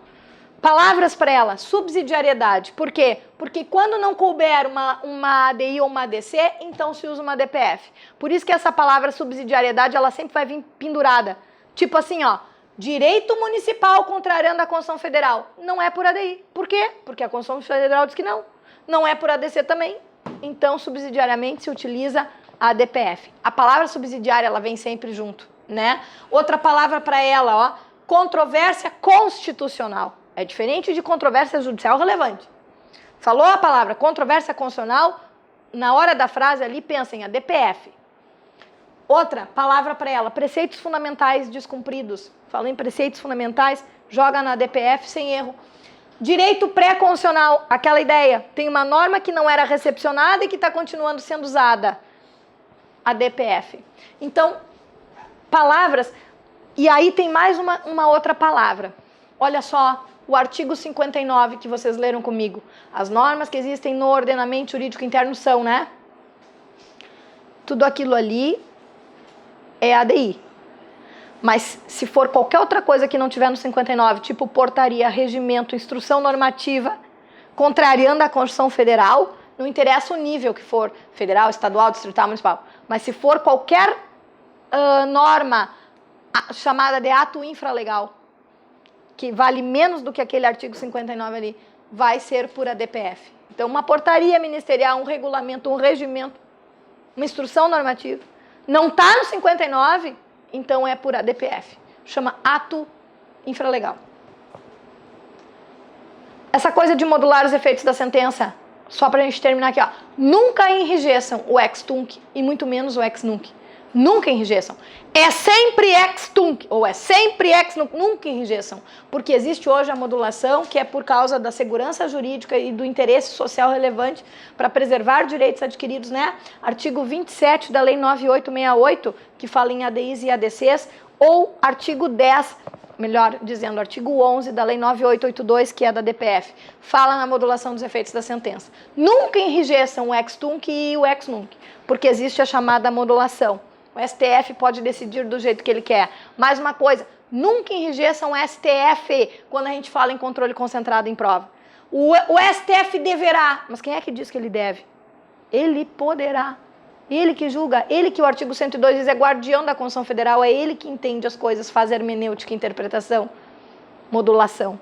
Palavras para ela, subsidiariedade. Por quê? Porque quando não couber uma ADI ou uma ADC, então se usa uma ADPF. Por isso que essa palavra subsidiariedade, ela sempre vai vir pendurada. Tipo assim, ó, direito municipal contrariando a Constituição Federal. Não é por ADI. Por quê? Porque a Constituição Federal diz que não. Não é por ADC também. Então, subsidiariamente, se utiliza a ADPF. A palavra subsidiária, ela vem sempre junto. né? Outra palavra para ela, ó, controvérsia constitucional. É diferente de controvérsia judicial relevante. Falou a palavra controvérsia constitucional, na hora da frase ali, pensa em ADPF. Outra palavra para ela, preceitos fundamentais descumpridos. Falou em preceitos fundamentais, joga na ADPF sem erro. Direito pré-constitucional, aquela ideia. Tem uma norma que não era recepcionada e que está continuando sendo usada. ADPF. Então, palavras... E aí tem mais uma outra palavra. Olha só, o artigo 59 que vocês leram comigo. As normas que existem no ordenamento jurídico interno são, né? Tudo aquilo ali é ADI. Mas se for qualquer outra coisa que não tiver no 59, tipo portaria, regimento, instrução normativa, contrariando a Constituição Federal, não interessa o nível que for, federal, estadual, distrital, municipal. Mas se for qualquer norma chamada de ato infralegal, que vale menos do que aquele artigo 59 ali, vai ser por ADPF. Então, uma portaria ministerial, um regulamento, um regimento, uma instrução normativa, não está no 59, então é por ADPF. Chama ato infralegal. Essa coisa de modular os efeitos da sentença, só para a gente terminar aqui, ó, nunca enrijeçam o ex-tunc e muito menos o ex-nunc. Nunca enrijeçam. É sempre ex-tunc, ou é sempre ex-nunc, nunca enrijeçam. Porque existe hoje a modulação que é por causa da segurança jurídica e do interesse social relevante para preservar direitos adquiridos, né? Artigo 27 da Lei 9868, que fala em ADIs e ADCs, ou artigo 10, melhor dizendo, artigo 11 da Lei 9882, que é da DPF, fala na modulação dos efeitos da sentença. Nunca enrijeçam o ex-tunc e o ex-nunc, porque existe a chamada modulação. O STF pode decidir do jeito que ele quer. Mais uma coisa, nunca enrijeçam o STF quando a gente fala em controle concentrado em prova. O STF deverá, mas quem é que diz que ele deve? Ele poderá. Ele que julga, ele que o artigo 102 diz é guardião da Constituição Federal, é ele que entende as coisas, faz hermenêutica, interpretação, modulação.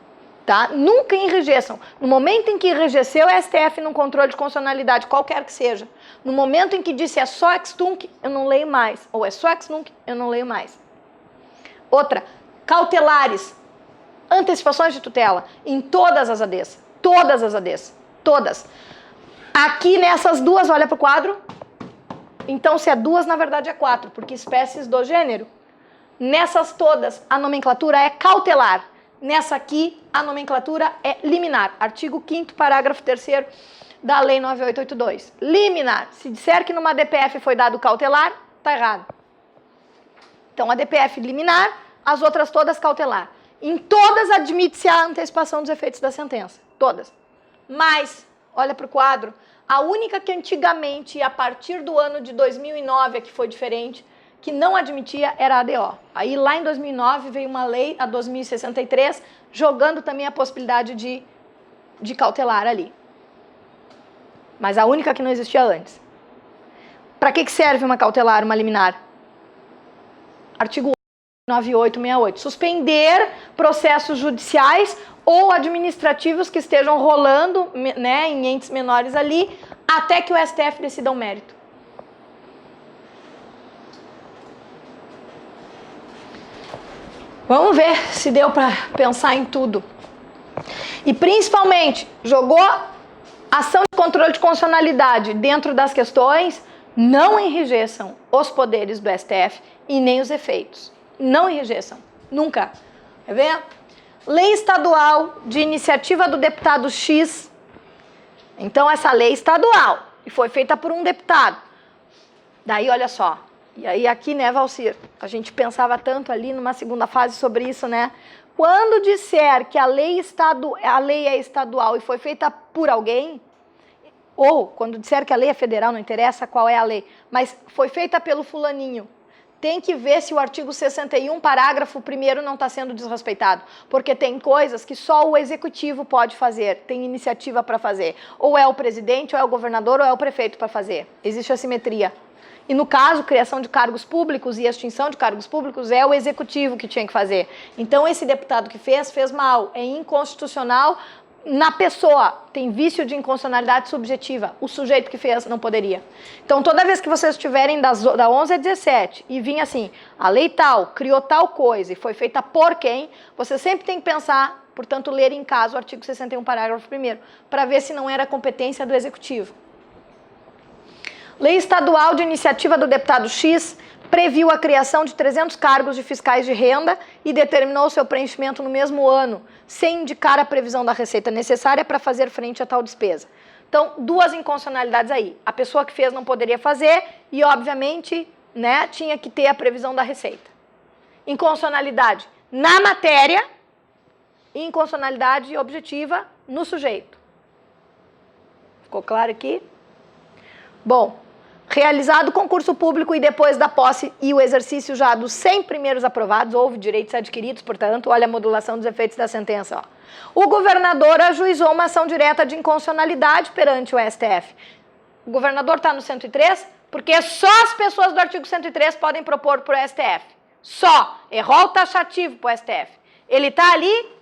Tá? Nunca enrijeçam. No momento em que enrijeceu o STF num controle de constitucionalidade, qualquer que seja, no momento em que disse é só ex-tunc, eu não leio mais. Ou é só ex-nunc, eu não leio mais. Outra, cautelares, antecipações de tutela, em todas as ADs. Todas as ADs. Todas. Aqui nessas duas, olha para o quadro. Então, se é duas, na verdade é quatro, porque espécies do gênero. Nessas todas, a nomenclatura é cautelar. Nessa aqui, a nomenclatura é liminar. Artigo 5º, parágrafo 3º da Lei 9882. Liminar. Se disser que numa DPF foi dado cautelar, está errado. Então, a DPF liminar, as outras todas cautelar. Em todas admite-se a antecipação dos efeitos da sentença. Todas. Mas, olha para o quadro, a única que antigamente, a partir do ano de 2009, é que foi diferente, que não admitia era a ADO. Aí lá em 2009 veio uma lei, a 2063, jogando também a possibilidade de cautelar ali. Mas a única que não existia antes. Para que serve uma cautelar, uma liminar? Artigo 9868. Suspender processos judiciais ou administrativos que estejam rolando, né, em entes menores ali, até que o STF decida o mérito. Vamos ver se deu para pensar em tudo. E principalmente, jogou ação de controle de constitucionalidade dentro das questões, não enrijeçam os poderes do STF e nem os efeitos. Não enrijeçam, nunca. Quer ver? Lei estadual de iniciativa do deputado X. Então, essa lei estadual, e foi feita por um deputado. Daí, olha só. E aí aqui, né, Valcir, a gente pensava tanto ali numa segunda fase sobre isso, né? Quando disser que a lei é estadual e foi feita por alguém, ou quando disser que a lei é federal, não interessa qual é a lei, mas foi feita pelo fulaninho, tem que ver se o artigo 61, parágrafo 1º não está sendo desrespeitado, porque tem coisas que só o executivo pode fazer, tem iniciativa para fazer, ou é o presidente, ou é o governador, ou é o prefeito para fazer, existe assimetria. E no caso, criação de cargos públicos e extinção de cargos públicos é o executivo que tinha que fazer. Então esse deputado que fez mal, é inconstitucional Na pessoa, tem vício de inconstitucionalidade subjetiva. O sujeito que fez não poderia. Então, toda vez que vocês estiverem da 11 a 17 e vir assim, a lei tal, criou tal coisa e foi feita por quem, você sempre tem que pensar, portanto, ler em casa o artigo 61, parágrafo 1º, para ver se não era competência do Executivo. Lei estadual de iniciativa do deputado X previu a criação de 300 cargos de fiscais de renda e determinou seu preenchimento no mesmo ano, sem indicar a previsão da receita necessária para fazer frente a tal despesa. Então, duas inconstitucionalidades aí. A pessoa que fez não poderia fazer e, obviamente, né, tinha que ter a previsão da receita. Inconstitucionalidade na matéria e inconstitucionalidade objetiva no sujeito. Ficou claro aqui? Bom, realizado o concurso público e depois da posse e o exercício já dos 100 primeiros aprovados, houve direitos adquiridos, portanto, olha a modulação dos efeitos da sentença. Ó. O governador ajuizou uma ação direta de inconstitucionalidade perante o STF. O governador está no 103 porque só as pessoas do artigo 103 podem propor para o STF. Só. É rol taxativo para o STF. Ele está ali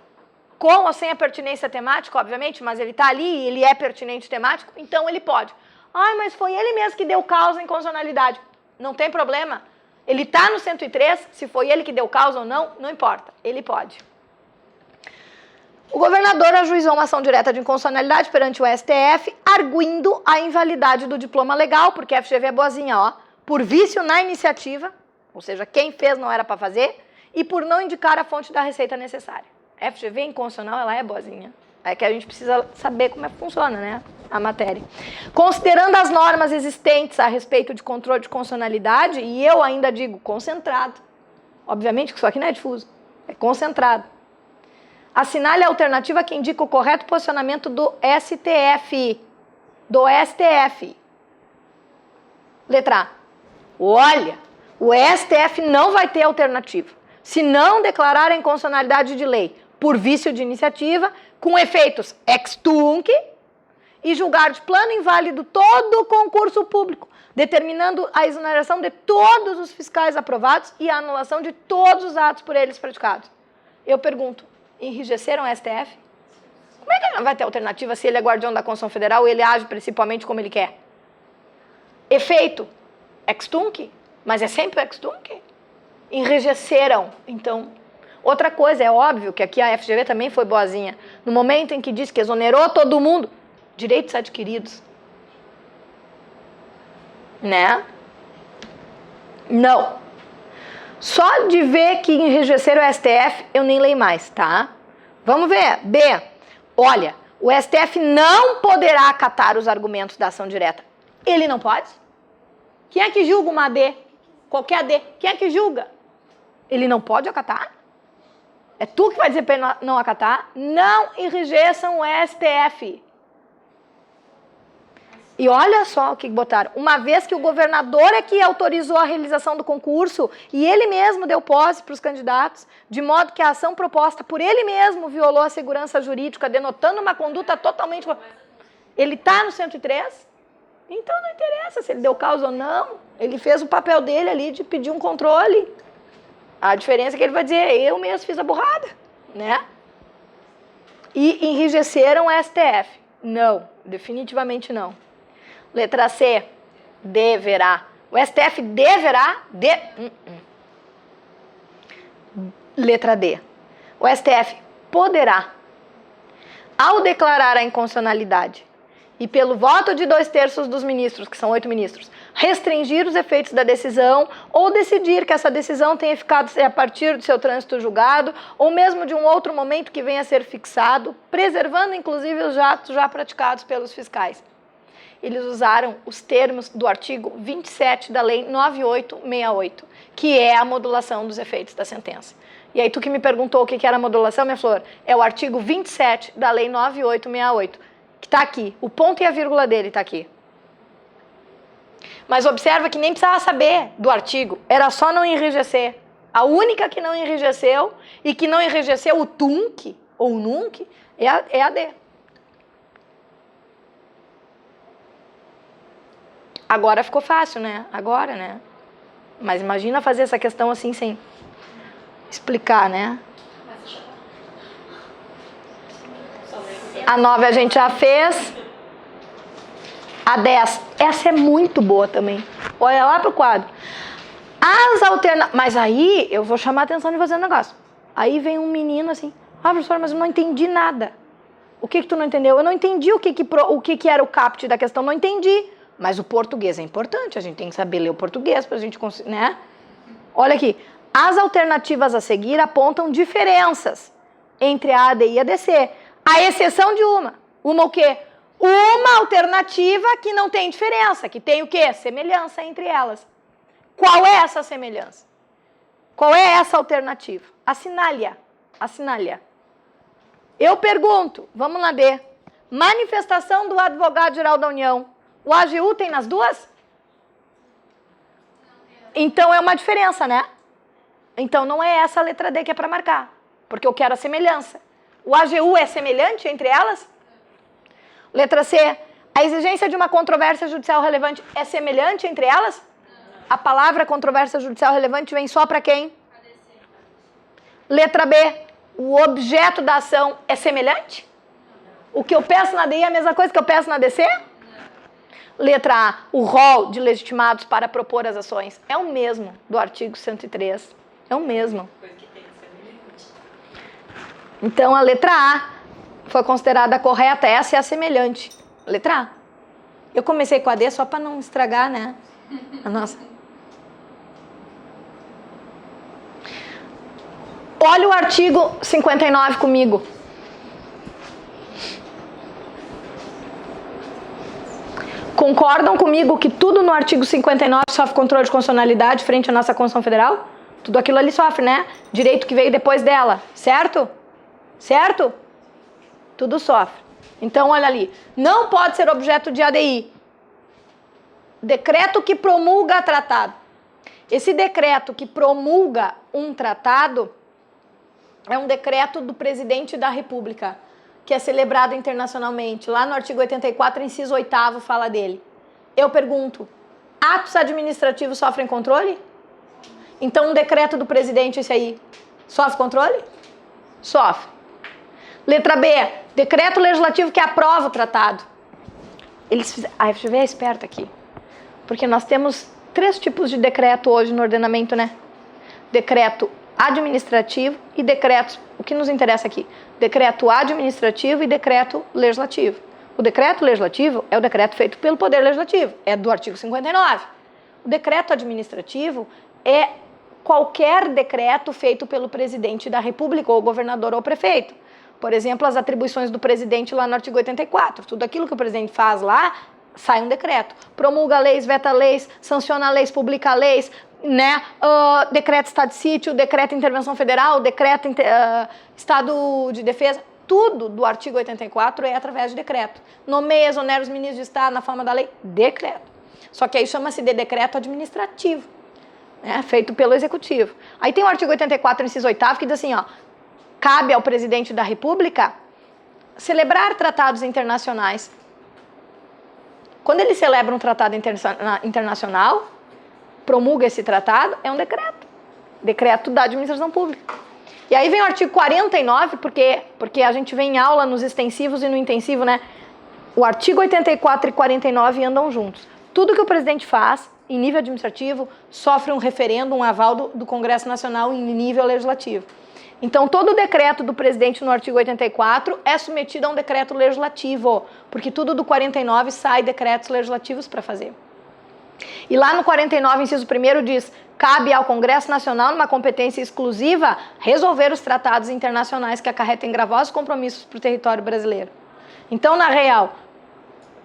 com ou sem a pertinência temática, obviamente, mas ele está ali e ele é pertinente temático, então ele pode. Ai, mas foi ele mesmo que deu causa em inconstitucionalidade. Não tem problema. Ele está no 103, se foi ele que deu causa ou não, não importa. Ele pode. O governador ajuizou uma ação direta de inconstitucionalidade perante o STF, arguindo a invalidade do diploma legal, porque a FGV é boazinha, ó, por vício na iniciativa, ou seja, quem fez não era para fazer, e por não indicar a fonte da receita necessária. A FGV inconstitucional, ela é boazinha. É que a gente precisa saber como é que funciona, né, a matéria. Considerando as normas existentes a respeito de controle de constitucionalidade, e eu ainda digo concentrado, obviamente que isso aqui não é difuso, é concentrado. Assinale a alternativa que indica o correto posicionamento do STF. Do STF. Letra A. Olha, o STF não vai ter alternativa. Se não declarar a inconstitucionalidade de lei por vício de iniciativa, com efeitos ex tunc, e julgar de plano inválido todo o concurso público, determinando a exoneração de todos os fiscais aprovados e a anulação de todos os atos por eles praticados. Eu pergunto, enrijeceram o STF? Como é que ele não vai ter alternativa se ele é guardião da Constituição Federal e ele age principalmente como ele quer? Efeito ex tunc, mas é sempre ex tunc. Enrijeceram, então. Outra coisa, é óbvio que aqui a FGV também foi boazinha. No momento em que disse que exonerou todo mundo, direitos adquiridos. Né? Não. Só de ver que enrijeceram o STF, eu nem leio mais, tá? Vamos ver. B. Olha, o STF não poderá acatar os argumentos da ação direta. Ele não pode? Quem é que julga uma AD? Qualquer AD. Quem é que julga? Ele não pode acatar? É tu que vai dizer para ele não acatar? Não enrijeçam o STF. E olha só o que botaram. Uma vez que o governador é que autorizou a realização do concurso e ele mesmo deu posse para os candidatos, de modo que a ação proposta por ele mesmo violou a segurança jurídica, denotando uma conduta totalmente... Ele está no 103? Então não interessa se ele deu causa ou não. Ele fez o papel dele ali de pedir um controle. A diferença é que ele vai dizer, eu mesmo fiz a burrada, né? E enrijeceram o STF. Não, definitivamente não. Letra C, deverá. O STF deverá... Letra D. O STF poderá, ao declarar a inconstitucionalidade e pelo voto de 2/3 dos ministros, que são 8 ministros, restringir os efeitos da decisão ou decidir que essa decisão tenha ficado a partir do seu trânsito julgado ou mesmo de um outro momento que venha a ser fixado, preservando inclusive os atos já praticados pelos fiscais. Eles usaram os termos do artigo 27 da Lei 9868, que é a modulação dos efeitos da sentença. E aí tu que me perguntou o que era a modulação, minha flor, é o artigo 27 da Lei 9868, que está aqui. O ponto e a vírgula dele está aqui. Mas observa que nem precisava saber do artigo, era só não enrijecer. A única que não enrijeceu e que não enrijeceu o tunc ou o nunc é a D. Agora ficou fácil, né? Agora, né? Mas imagina fazer essa questão assim sem explicar, né? A 9 a gente já fez. A 10. Essa é muito boa também. Olha lá pro quadro. As alternativas... Mas aí eu vou chamar a atenção de fazer um negócio. Aí vem um menino assim. Ah, professora, mas eu não entendi nada. O que tu não entendeu? Eu não entendi o que era o caput da questão. Não entendi. Mas o português é importante. A gente tem que saber ler o português pra gente conseguir, né? Olha aqui. As alternativas a seguir apontam diferenças entre a AD e a DC. A exceção de uma. Uma o quê? Uma alternativa que não tem diferença, que tem o quê? Semelhança entre elas. Qual é essa semelhança? Qual é essa alternativa? Assinale-a. Assinale-a. Eu pergunto, vamos lá D. Manifestação do advogado-geral da União. O AGU tem nas duas? Então é uma diferença, né? Então não é essa a letra D que é para marcar, porque eu quero a semelhança. O AGU é semelhante entre elas? Letra C. A exigência de uma controvérsia judicial relevante é semelhante entre elas? A palavra controvérsia judicial relevante vem só para quem? Letra B. O objeto da ação é semelhante? O que eu peço na DI é a mesma coisa que eu peço na DC? Letra A. O rol de legitimados para propor as ações é o mesmo do artigo 103. É o mesmo. Então, a letra A foi considerada correta. Essa é a semelhante. Letra A. Eu comecei com a D só para não estragar, né? A nossa. Olha o artigo 59 comigo. Concordam comigo que tudo no artigo 59 sofre controle de constitucionalidade frente à nossa Constituição Federal? Tudo aquilo ali sofre, né? Direito que veio depois dela, certo? Certo? Tudo sofre. Então, olha ali. Não pode ser objeto de ADI. Decreto que promulga tratado. Esse decreto que promulga um tratado é um decreto do presidente da República, que é celebrado internacionalmente. Lá no artigo 84, inciso 8º, fala dele. Eu pergunto, atos administrativos sofrem controle? Então, um decreto do presidente, esse aí, sofre controle? Sofre. Letra B, decreto legislativo que aprova o tratado. A FGV é esperta aqui, porque nós temos 3 tipos de decreto hoje no ordenamento, né? Decreto administrativo e decretos, o que nos interessa aqui? Decreto administrativo e decreto legislativo. O decreto legislativo é o decreto feito pelo Poder Legislativo, é do artigo 59. O decreto administrativo é qualquer decreto feito pelo presidente da República, ou governador ou prefeito. Por exemplo, as atribuições do presidente lá no artigo 84. Tudo aquilo que o presidente faz lá, sai um decreto. Promulga leis, veta leis, sanciona leis, publica leis, né? Decreto estado de sítio, decreto de intervenção federal, decreto estado de defesa. Tudo do artigo 84 é através de decreto. Nomeia, exonera os ministros de Estado na forma da lei, decreto. Só que aí chama-se de decreto administrativo, né? Feito pelo Executivo. Aí tem o artigo 84, inciso 8º, que diz assim, ó, cabe ao presidente da República celebrar tratados internacionais. Quando ele celebra um tratado internacional, promulga esse tratado, é um decreto. Decreto da administração pública. E aí vem o artigo 49, porque a gente vem em aula nos extensivos e no intensivo, né? O artigo 84 e 49 andam juntos. Tudo que o presidente faz, em nível administrativo, sofre um referendo, um aval do Congresso Nacional em nível legislativo. Então, todo decreto do presidente no artigo 84 é submetido a um decreto legislativo, porque tudo do 49 sai decretos legislativos para fazer. E lá no 49, inciso 1º, diz, cabe ao Congresso Nacional, numa competência exclusiva, resolver os tratados internacionais que acarretem gravosos compromissos para o território brasileiro. Então, na real,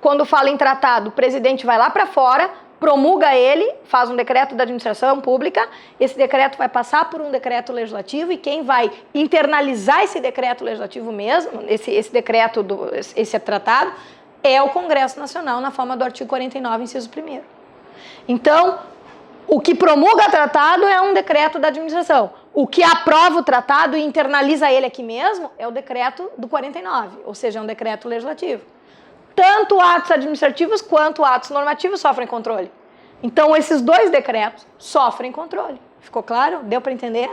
quando fala em tratado, o presidente vai lá para fora, promulga ele, faz um decreto da administração pública, esse decreto vai passar por um decreto legislativo e quem vai internalizar esse decreto legislativo mesmo, esse decreto, esse tratado, é o Congresso Nacional, na forma do artigo 49, inciso 1º. Então, o que promulga tratado é um decreto da administração. O que aprova o tratado e internaliza ele aqui mesmo é o decreto do 49, ou seja, é um decreto legislativo. Tanto atos administrativos quanto atos normativos sofrem controle. Então, esses 2 decretos sofrem controle. Ficou claro? Deu para entender?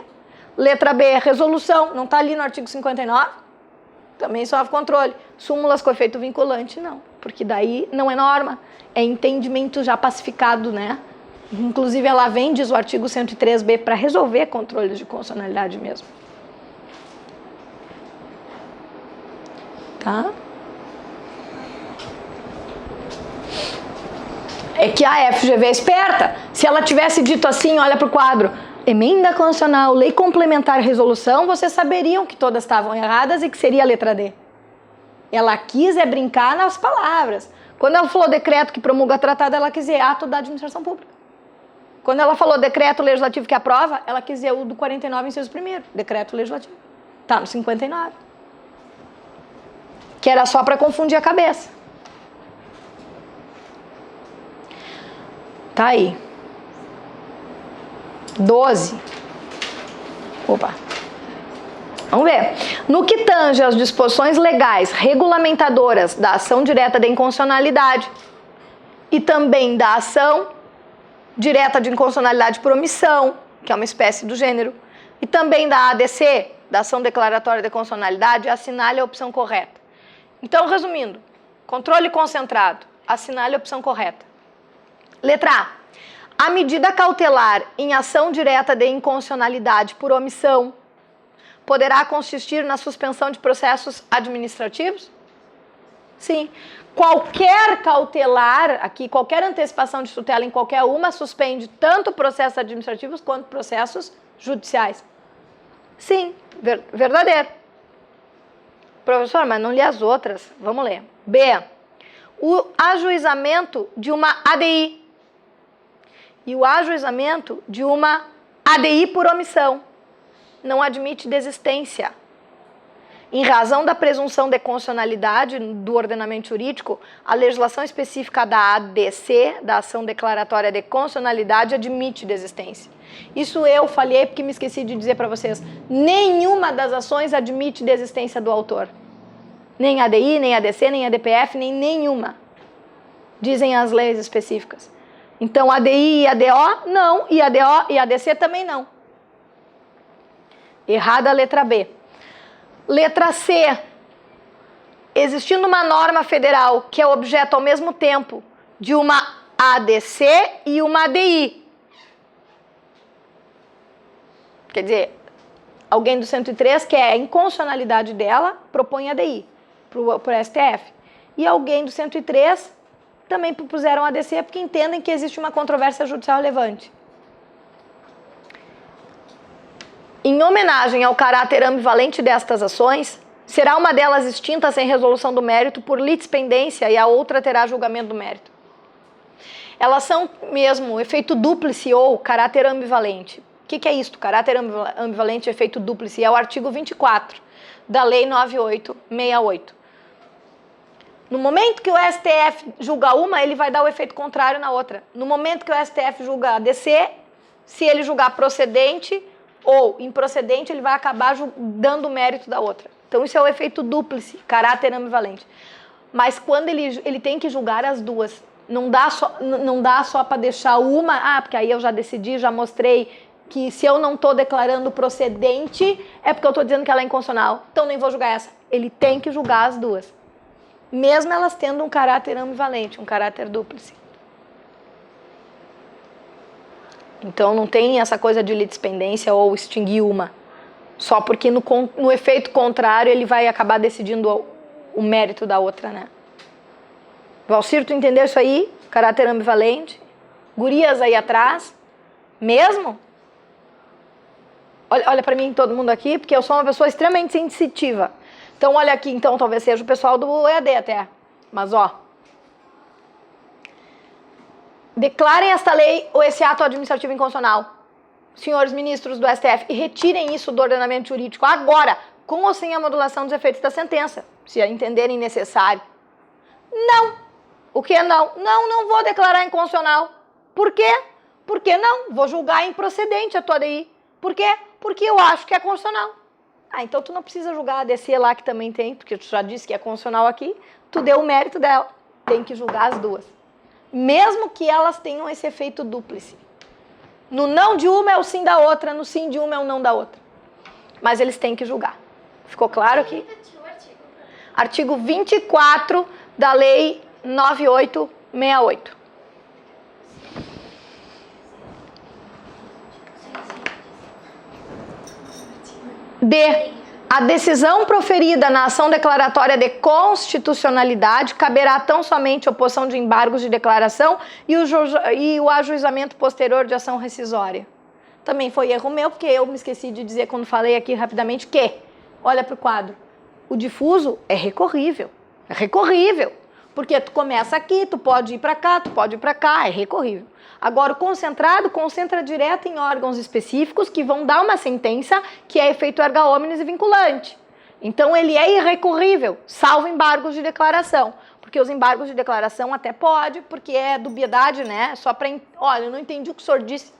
Letra B, resolução. Não está ali no artigo 59? também sofre controle. Súmulas com efeito vinculante, não, porque daí não é norma, é entendimento já pacificado, né? Inclusive, ela vem, diz o artigo 103b, para resolver controles de constitucionalidade mesmo. Tá? É que a FGV é esperta. Se ela tivesse dito assim, olha para o quadro, emenda constitucional, lei complementar, resolução, vocês saberiam que todas estavam erradas e que seria a letra D. Ela quis brincar nas palavras. Quando ela falou decreto que promulga tratado, ela quis dizer ato da administração pública. Quando ela falou decreto legislativo que aprova, ela quis dizer o do 49, inciso 1º, decreto legislativo. Tá no 59. Que era só para confundir a cabeça. Tá aí. 12. Opa. Vamos ver. No que tange às disposições legais regulamentadoras da ação direta de inconstitucionalidade e também da ação direta de inconstitucionalidade por omissão, que é uma espécie do gênero, e também da ADC, da ação declaratória de constitucionalidade, assinale a opção correta. Então, resumindo, controle concentrado, assinale a opção correta. Letra A. A medida cautelar em ação direta de inconstitucionalidade por omissão poderá consistir na suspensão de processos administrativos? Sim. Qualquer cautelar, aqui, qualquer antecipação de tutela em qualquer uma, suspende tanto processos administrativos quanto processos judiciais. Sim, verdadeiro. Professor, mas não li as outras. Vamos ler. B. O ajuizamento de uma ADI. E o ajuizamento de uma ADI por omissão não admite desistência. Em razão da presunção de constitucionalidade do ordenamento jurídico, a legislação específica da ADC, da ação declaratória de constitucionalidade, admite desistência. Isso eu falhei porque me esqueci de dizer para vocês. Nenhuma das ações admite desistência do autor. Nem ADI, nem ADC, nem ADPF, nem nenhuma. Dizem as leis específicas. Então, ADI e ADO, não. E ADO e ADC também não. Errada a letra B. Letra C. Existindo uma norma federal que é objeto ao mesmo tempo de uma ADC e uma ADI. Quer dizer, alguém do 103 quer a inconstitucionalidade dela, propõe ADI para o STF. E alguém do 103 também propuseram ADC porque entendem que existe uma controvérsia judicial relevante. Em homenagem ao caráter ambivalente destas ações, será uma delas extinta sem resolução do mérito por litispendência e a outra terá julgamento do mérito. Elas são mesmo efeito dúplice ou caráter ambivalente. O que é isso? Caráter ambivalente e efeito dúplice é o artigo 24 da Lei 9868. No momento que o STF julga uma, ele vai dar o efeito contrário na outra. No momento que o STF julga a ADC, se ele julgar procedente ou improcedente, ele vai acabar dando o mérito da outra. Então, isso é o efeito dúplice, caráter ambivalente. Mas quando ele tem que julgar as duas, não dá só para deixar uma, porque aí eu já decidi, já mostrei que se eu não estou declarando procedente, é porque eu estou dizendo que ela é inconstitucional, então nem vou julgar essa. Ele tem que julgar as duas, mesmo elas tendo um caráter ambivalente, um caráter dúplice. Então, não tem essa coisa de litispendência ou extinguir uma. Só porque no efeito contrário ele vai acabar decidindo o mérito da outra, né? Valcir, tu entendeu isso aí? Caráter ambivalente? Gurias aí atrás? Mesmo? Olha para mim, todo mundo aqui, porque eu sou uma pessoa extremamente sensitiva. Então, olha aqui, então, talvez seja o pessoal do EAD até. Mas, ó. Declarem esta lei ou esse ato administrativo inconstitucional, senhores ministros do STF, e retirem isso do ordenamento jurídico agora, com ou sem a modulação dos efeitos da sentença, se a entenderem necessário. Não. O que não? Não vou declarar inconstitucional. Por quê? Porque não. Vou julgar improcedente a tua ADI. Por quê? Porque eu acho que é constitucional. Então tu não precisa julgar a ADC lá, que também tem, porque tu já disse que é constitucional aqui, tu deu o mérito dela. Tem que julgar as duas. Mesmo que elas tenham esse efeito dúplice. No não de uma é o sim da outra, no sim de uma é o não da outra. Mas eles têm que julgar. Ficou claro aqui? Repetiu o artigo, Artigo 24 da Lei 9868. D. A decisão proferida na ação declaratória de constitucionalidade caberá tão somente oposição de embargos de declaração e o ajuizamento posterior de ação rescisória. Também foi erro meu, porque eu me esqueci de dizer quando falei aqui rapidamente que, olha para o quadro, o difuso é recorrível. É recorrível. Porque tu começa aqui, tu pode ir para cá, tu pode ir para cá, é recorrível. Agora, o concentrado concentra direto em órgãos específicos que vão dar uma sentença que é efeito erga omnes e vinculante. Então, ele é irrecorrível, salvo embargos de declaração. Porque os embargos de declaração até pode, porque é dubiedade, né? Só para... Olha, eu não entendi o que o senhor disse,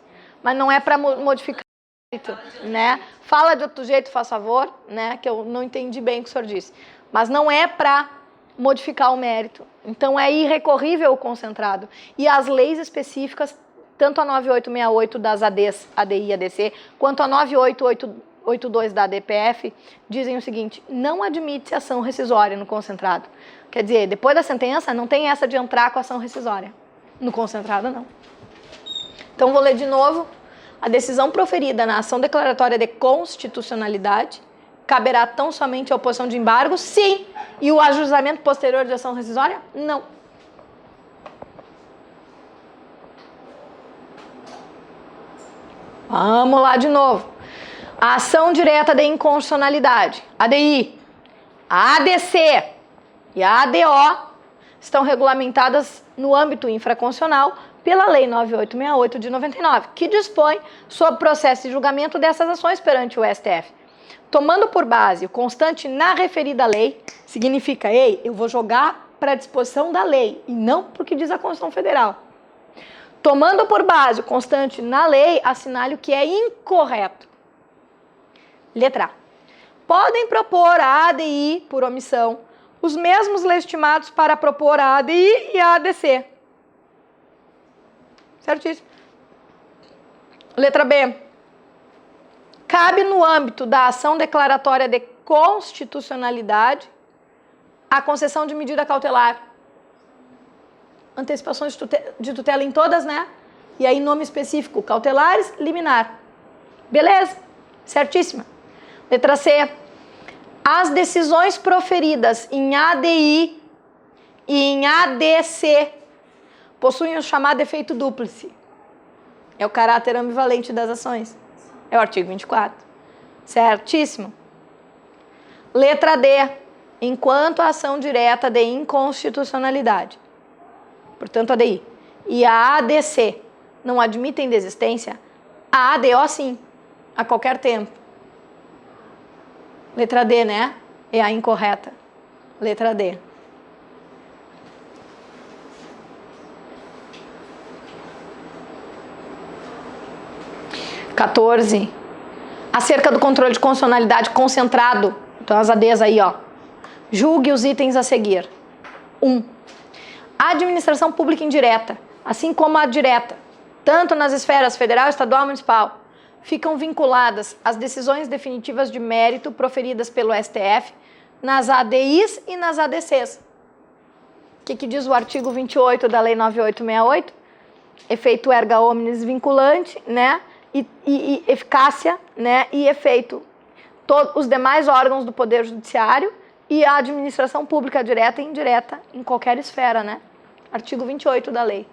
mas não é para modificar o jeito, né? Fala de outro jeito, faz favor, né? Que eu não entendi bem o que o senhor disse. Mas não é para modificar o mérito. Então, é irrecorrível o concentrado. E as leis específicas, tanto a 9868 das ADs, ADI e ADC, quanto a 9882 da ADPF, dizem o seguinte: não admite ação rescisória no concentrado. Quer dizer, depois da sentença, não tem essa de entrar com ação rescisória. No concentrado, não. Então, vou ler de novo. A decisão proferida na ação declaratória de constitucionalidade caberá tão somente a oposição de embargo? Sim. E o ajuizamento posterior de ação rescisória? Não. Vamos lá de novo. A ação direta de inconstitucionalidade, ADI, a ADC e a ADO estão regulamentadas no âmbito infraconstitucional pela Lei 9868 de 99, que dispõe sobre o processo de julgamento dessas ações perante o STF. Tomando por base o constante na referida lei, significa, ei, eu vou jogar para a disposição da lei e não porque diz a Constituição Federal. Tomando por base o constante na lei, assinale o que é incorreto. Letra A. Podem propor a ADI, por omissão, os mesmos legitimados para propor a ADI e a ADC. Certíssimo. Letra B. Cabe no âmbito da ação declaratória de constitucionalidade a concessão de medida cautelar. Antecipações de tutela em todas, né? E aí nome específico, cautelares, liminar. Beleza? Certíssima. Letra C. As decisões proferidas em ADI e em ADC possuem o chamado efeito dúplice. É o caráter ambivalente das ações. É o artigo 24. Certíssimo. Letra D. Enquanto a ação direta de inconstitucionalidade, portanto, a ADI e a ADC não admitem desistência, a ADO sim, a qualquer tempo. Letra D, né? É a incorreta. Letra D. (14) Acerca do controle de constitucionalidade concentrado, então as ADs aí, ó. Julgue os itens a seguir. 1. A administração pública indireta, assim como a direta, tanto nas esferas federal, estadual e municipal, ficam vinculadas às decisões definitivas de mérito proferidas pelo STF nas ADIs e nas ADCs. O que diz o artigo 28 da Lei 9868? Efeito erga omnes vinculante, né? E eficácia, né? E efeito. Todos os demais órgãos do Poder Judiciário e a administração pública direta e indireta em qualquer esfera, né? Artigo 28 da lei.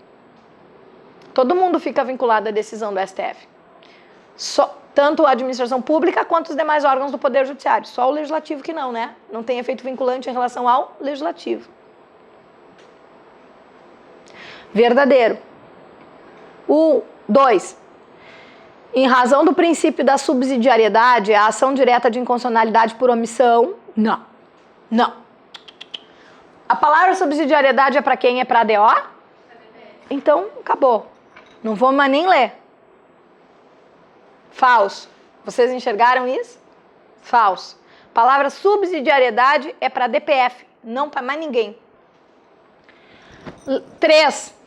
Todo mundo fica vinculado à decisão do STF. Tanto a administração pública quanto os demais órgãos do Poder Judiciário. Só o Legislativo que não, né? Não tem efeito vinculante em relação ao Legislativo. Verdadeiro. 2. Em razão do princípio da subsidiariedade, a ação direta de inconstitucionalidade por omissão, não. Não. A palavra subsidiariedade é para quem? É para a DO? Então, acabou. Não vou mais nem ler. Falso. Vocês enxergaram isso? Falso. A palavra subsidiariedade é para a DPF, não para mais ninguém. 3.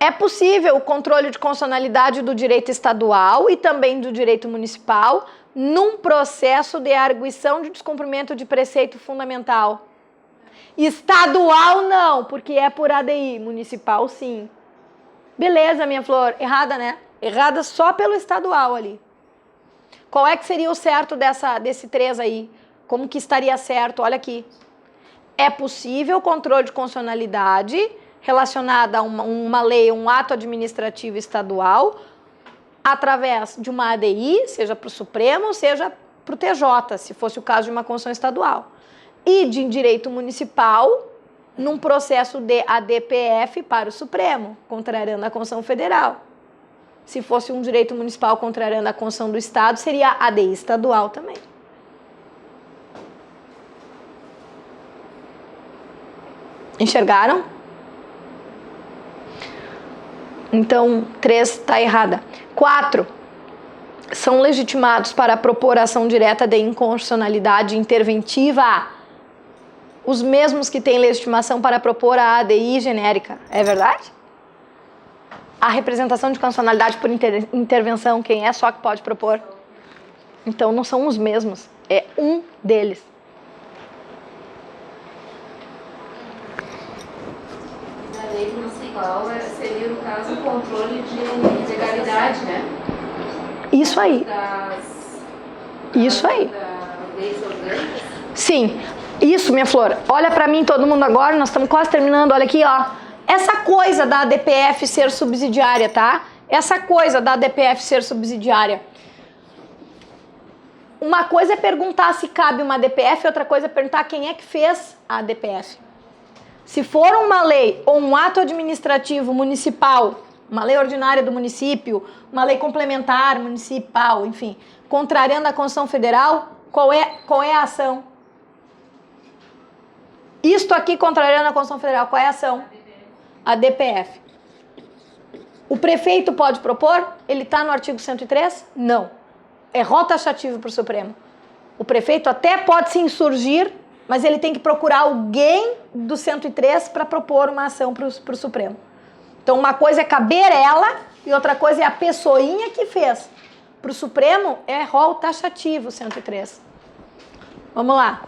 É possível o controle de constitucionalidade do direito estadual e também do direito municipal num processo de arguição de descumprimento de preceito fundamental. Estadual não, porque é por ADI. Municipal sim. Beleza, minha flor. Errada, né? Errada só pelo estadual ali. Qual é que seria o certo desse 3 aí? Como que estaria certo? Olha aqui. É possível controle de constitucionalidade relacionada a uma lei, um ato administrativo estadual, através de uma ADI, seja para o Supremo, seja para o TJ, se fosse o caso de uma Constituição estadual. E de direito municipal, num processo de ADPF para o Supremo, contrariando a Constituição Federal. Se fosse um direito municipal contrariando a Constituição do Estado, seria ADI estadual também. Enxergaram? Então, 3 está errada. 4. São legitimados para propor ação direta de inconstitucionalidade interventiva os mesmos que têm legitimação para propor a ADI genérica. É verdade? A representação de constitucionalidade por intervenção, quem é só que pode propor? Então, não são os mesmos. É um deles. A lei municipal seria, no caso, o controle de legalidade, né? Isso aí. Isso aí. Das leis orgânicas. Sim. Isso, minha flor. Olha pra mim, todo mundo agora. Nós estamos quase terminando. Olha aqui, ó. Essa coisa da ADPF ser subsidiária, tá? Essa coisa da ADPF ser subsidiária. Uma coisa é perguntar se cabe uma ADPF, outra coisa é perguntar quem é que fez a ADPF. Se for uma lei ou um ato administrativo municipal, uma lei ordinária do município, uma lei complementar municipal, enfim, contrariando a Constituição Federal, qual é a ação? Isto aqui contrariando a Constituição Federal, qual é a ação? A ADPF. O prefeito pode propor? Ele está no artigo 103? Não. É rol taxativo para o Supremo. O prefeito até pode se insurgir, mas ele tem que procurar alguém do 103 para propor uma ação para o Supremo. Então, uma coisa é caber ela e outra coisa é a pessoinha que fez. Para o Supremo, é rol taxativo 103. Vamos lá.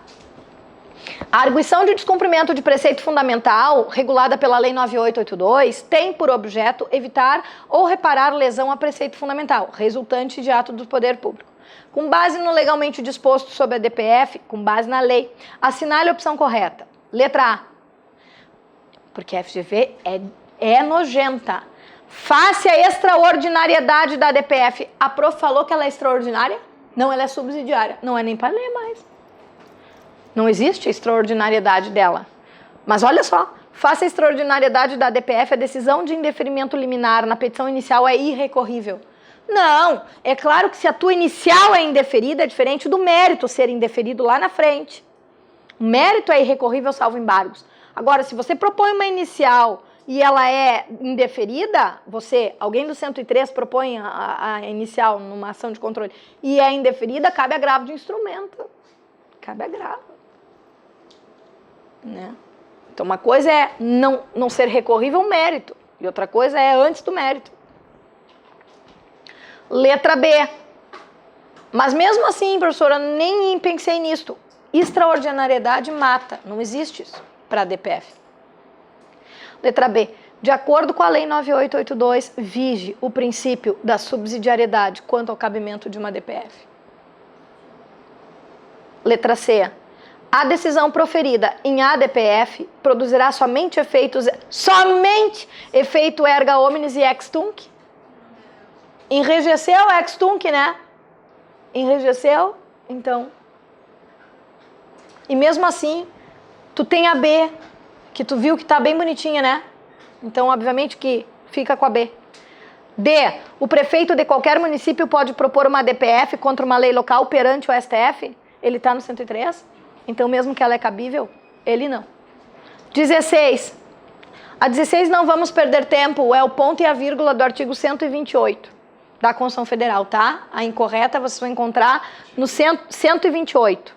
A arguição de descumprimento de preceito fundamental, regulada pela Lei 9882, tem por objeto evitar ou reparar lesão a preceito fundamental, resultante de ato do poder público. Com base no legalmente disposto sobre a DPF, com base na lei, assinale a opção correta. Letra A. Porque a FGV é nojenta. Face à extraordinariedade da DPF. A prof falou que ela é extraordinária? Não, ela é subsidiária. Não é nem para ler mais. Não existe a extraordinariedade dela. Mas olha só, face à extraordinariedade da DPF, a decisão de indeferimento liminar na petição inicial é irrecorrível. Não, é claro que se a tua inicial é indeferida, é diferente do mérito ser indeferido lá na frente. O mérito é irrecorrível salvo embargos. Agora, se você propõe uma inicial e ela é indeferida, alguém do 103 propõe a inicial numa ação de controle e é indeferida, cabe agravo de instrumento. Cabe agravo. Né? Então, uma coisa é não ser recorrível o mérito, e outra coisa é antes do mérito. Letra B. Mas mesmo assim, professora, nem pensei nisto. Extraordinariedade mata, não existe isso para a DPF. Letra B. De acordo com a Lei 9882, vige o princípio da subsidiariedade quanto ao cabimento de uma DPF. Letra C. A decisão proferida em ADPF produzirá somente efeito erga omnes e ex tunc? Enrijeceu ex tunc, né? Enrijeceu, então. E mesmo assim, tu tem a B, que tu viu que tá bem bonitinha, né? Então, obviamente que fica com a B. D. O prefeito de qualquer município pode propor uma ADPF contra uma lei local perante o STF? Ele está no 103? Então, mesmo que ela é cabível, ele não. 16. A 16 não vamos perder tempo, é o ponto e a vírgula do artigo 128 da Constituição Federal, tá? A incorreta vocês vão encontrar no 128,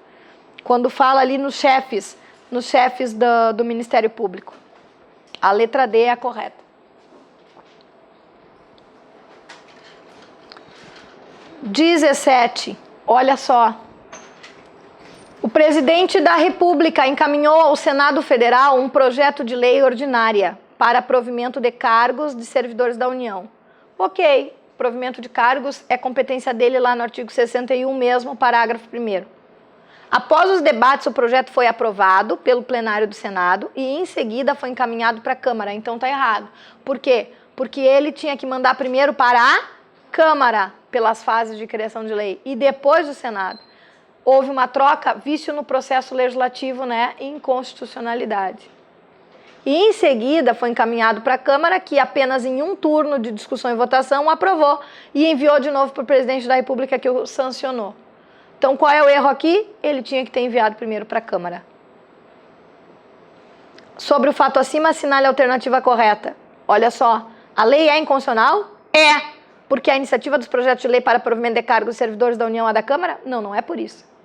quando fala ali nos chefes do Ministério Público. A letra D é a correta. 17. Olha só. O presidente da República encaminhou ao Senado Federal um projeto de lei ordinária para provimento de cargos de servidores da União. Ok, provimento de cargos é competência dele lá no artigo 61 mesmo, parágrafo 1º. Após os debates, o projeto foi aprovado pelo plenário do Senado e em seguida foi encaminhado para a Câmara. Então tá errado. Por quê? Porque ele tinha que mandar primeiro para a Câmara, pelas fases de criação de lei, e depois do Senado. Houve uma troca, vício no processo legislativo, né, inconstitucionalidade. E em seguida foi encaminhado para a Câmara, que apenas em um turno de discussão e votação aprovou e enviou de novo para o presidente da República, que o sancionou. Então qual é o erro aqui? Ele tinha que ter enviado primeiro para a Câmara. Sobre o fato acima, assinale a alternativa correta. Olha só, a lei é inconstitucional? É. Porque a iniciativa dos projetos de lei para provimento de cargos de servidores da União é da Câmara? Não, não é por isso.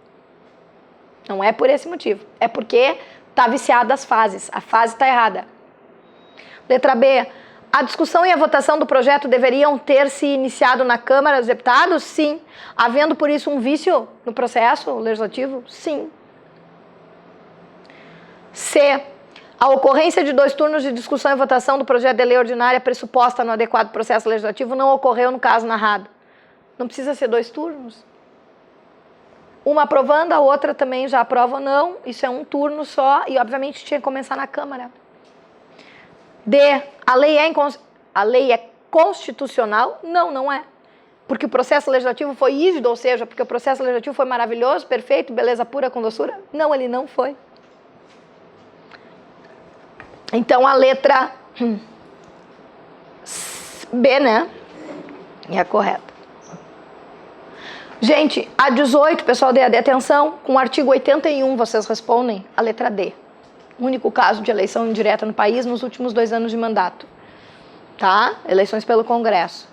Não é por esse motivo. É porque está viciada as fases. A fase está errada. Letra B. A discussão e a votação do projeto deveriam ter se iniciado na Câmara dos Deputados? Sim. Havendo, por isso, um vício no processo legislativo? Sim. C. A ocorrência de 2 turnos de discussão e votação do projeto de lei ordinária pressuposta no adequado processo legislativo não ocorreu no caso narrado. Não precisa ser 2 turnos. Uma aprovando, a outra também já aprova ou não. Isso é um turno só e, obviamente, tinha que começar na Câmara. D. A lei é constitucional? Não, não é. Porque o processo legislativo foi rígido, ou seja, porque o processo legislativo foi maravilhoso, perfeito, beleza pura com doçura? Não, ele não foi. Então, a letra B, né? É a correta. Gente, a 18, pessoal, dê atenção. Com o artigo 81, vocês respondem a letra D. Único caso de eleição indireta no país nos últimos 2 anos de mandato. Tá? Eleições pelo Congresso.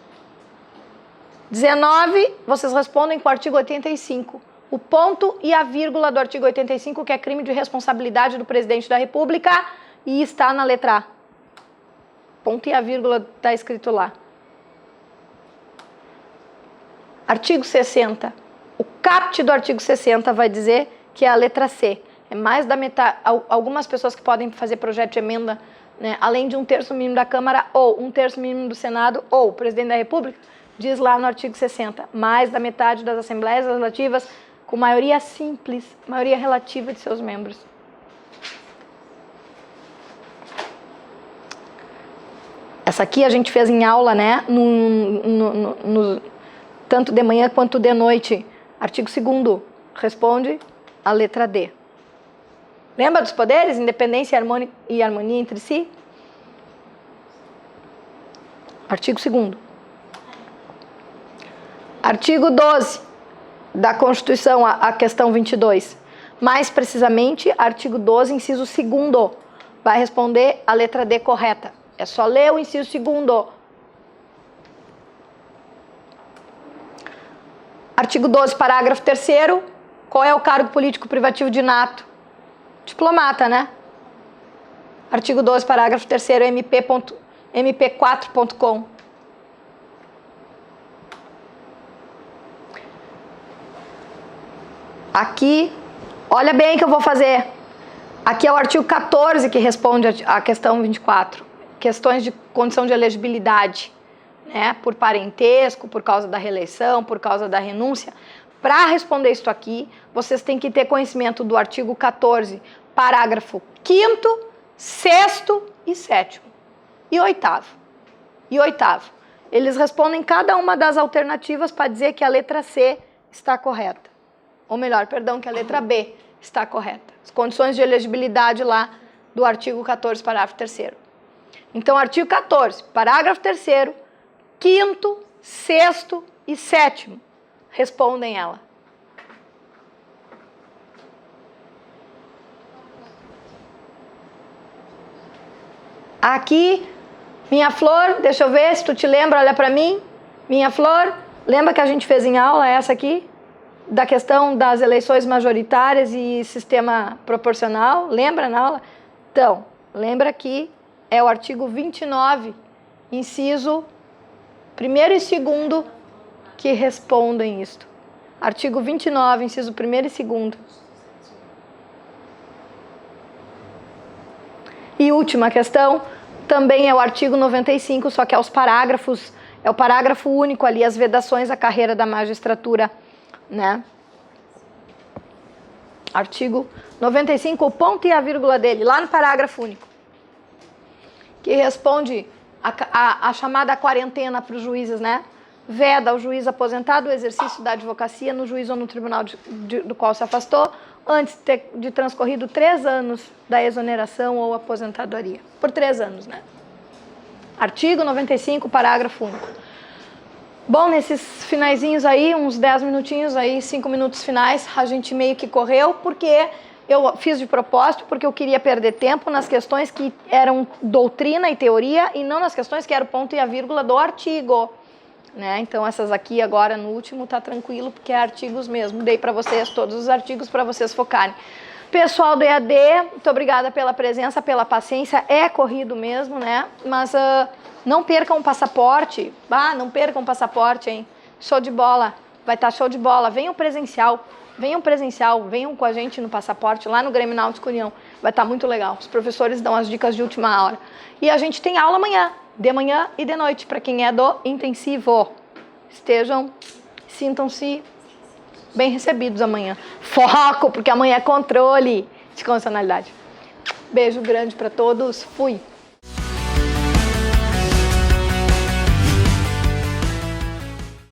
19, vocês respondem com o artigo 85. O ponto e a vírgula do artigo 85, que é crime de responsabilidade do presidente da República, e está na letra A. Ponto e a vírgula está escrito lá. Artigo 60. O caput do artigo 60 vai dizer que é a letra C. É mais da metade. Algumas pessoas que podem fazer projeto de emenda, né, além de 1/3 mínimo da Câmara ou 1/3 mínimo do Senado ou o presidente da República, diz lá no artigo 60, mais da metade das assembleias legislativas com maioria simples, maioria relativa de seus membros. Essa aqui a gente fez em aula, né, tanto de manhã quanto de noite. Artigo 2º, responde a letra D. Lembra dos poderes? Independência e harmonia entre si? Artigo 2º. Artigo 12 da Constituição, a questão 22. Mais precisamente, artigo 12, inciso 2º. Vai responder a letra D correta. É só ler o inciso 2º. Artigo 12, parágrafo 3º. Qual é o cargo político privativo de nato? Diplomata, né? Artigo 12, parágrafo 3º, mp4.com. Aqui, olha bem o que eu vou fazer. Aqui é o artigo 14 que responde a questão 24. Questões de condição de elegibilidade, né? Por parentesco, por causa da reeleição, por causa da renúncia. Para responder isso aqui, vocês têm que ter conhecimento do artigo 14, parágrafo 5º, 6º e 7º. E 8º. E 8º. Eles respondem cada uma das alternativas para dizer que a letra C está correta. Ou melhor, perdão, que a letra B está correta. As condições de elegibilidade lá do artigo 14, parágrafo 3º. Então, artigo 14, parágrafo 3º, 5º, 6º e 7º. Respondem ela. Aqui, minha flor, deixa eu ver se tu te lembra, olha para mim. Minha flor, lembra que a gente fez em aula essa aqui? Da questão das eleições majoritárias e sistema proporcional, lembra na aula? Então, lembra que é o artigo 29, inciso 1º e 2º, que respondem isto. Artigo 29, inciso 1º e 2º. última questão, também é o artigo 95, só que é os parágrafos, é o parágrafo único ali, as vedações à carreira da magistratura, né? Artigo 95, o ponto e a vírgula dele, lá no parágrafo único, que responde a chamada quarentena para os juízes, né? Veda ao juiz aposentado o exercício da advocacia no juiz ou no tribunal do qual se afastou, antes de transcorrido 3 anos da exoneração ou aposentadoria. Por 3 anos, né? Artigo 95, parágrafo único. Bom, nesses finaizinhos aí, uns 10 minutinhos aí, 5 minutos finais, a gente meio que correu, porque eu fiz de propósito, porque eu queria perder tempo nas questões que eram doutrina e teoria, e não nas questões que eram o ponto e a vírgula do artigo. Né? Então essas aqui agora no último tá tranquilo, porque é artigos mesmo. Dei para vocês todos os artigos para vocês focarem. Pessoal do EAD, muito obrigada pela presença, pela paciência. É corrido mesmo, né? Mas não percam o passaporte. Não percam o passaporte, hein? Show de bola. Vai estar show de bola. Venham presencial. Venham com a gente no passaporte, lá no Grêmio Náutico União. Vai estar muito legal. Os professores dão as dicas de última hora. E a gente tem aula amanhã, de manhã e de noite, para quem é do intensivo. Sintam-se bem recebidos amanhã. Foco, porque amanhã é controle de constitucionalidade. Beijo grande para todos. Fui.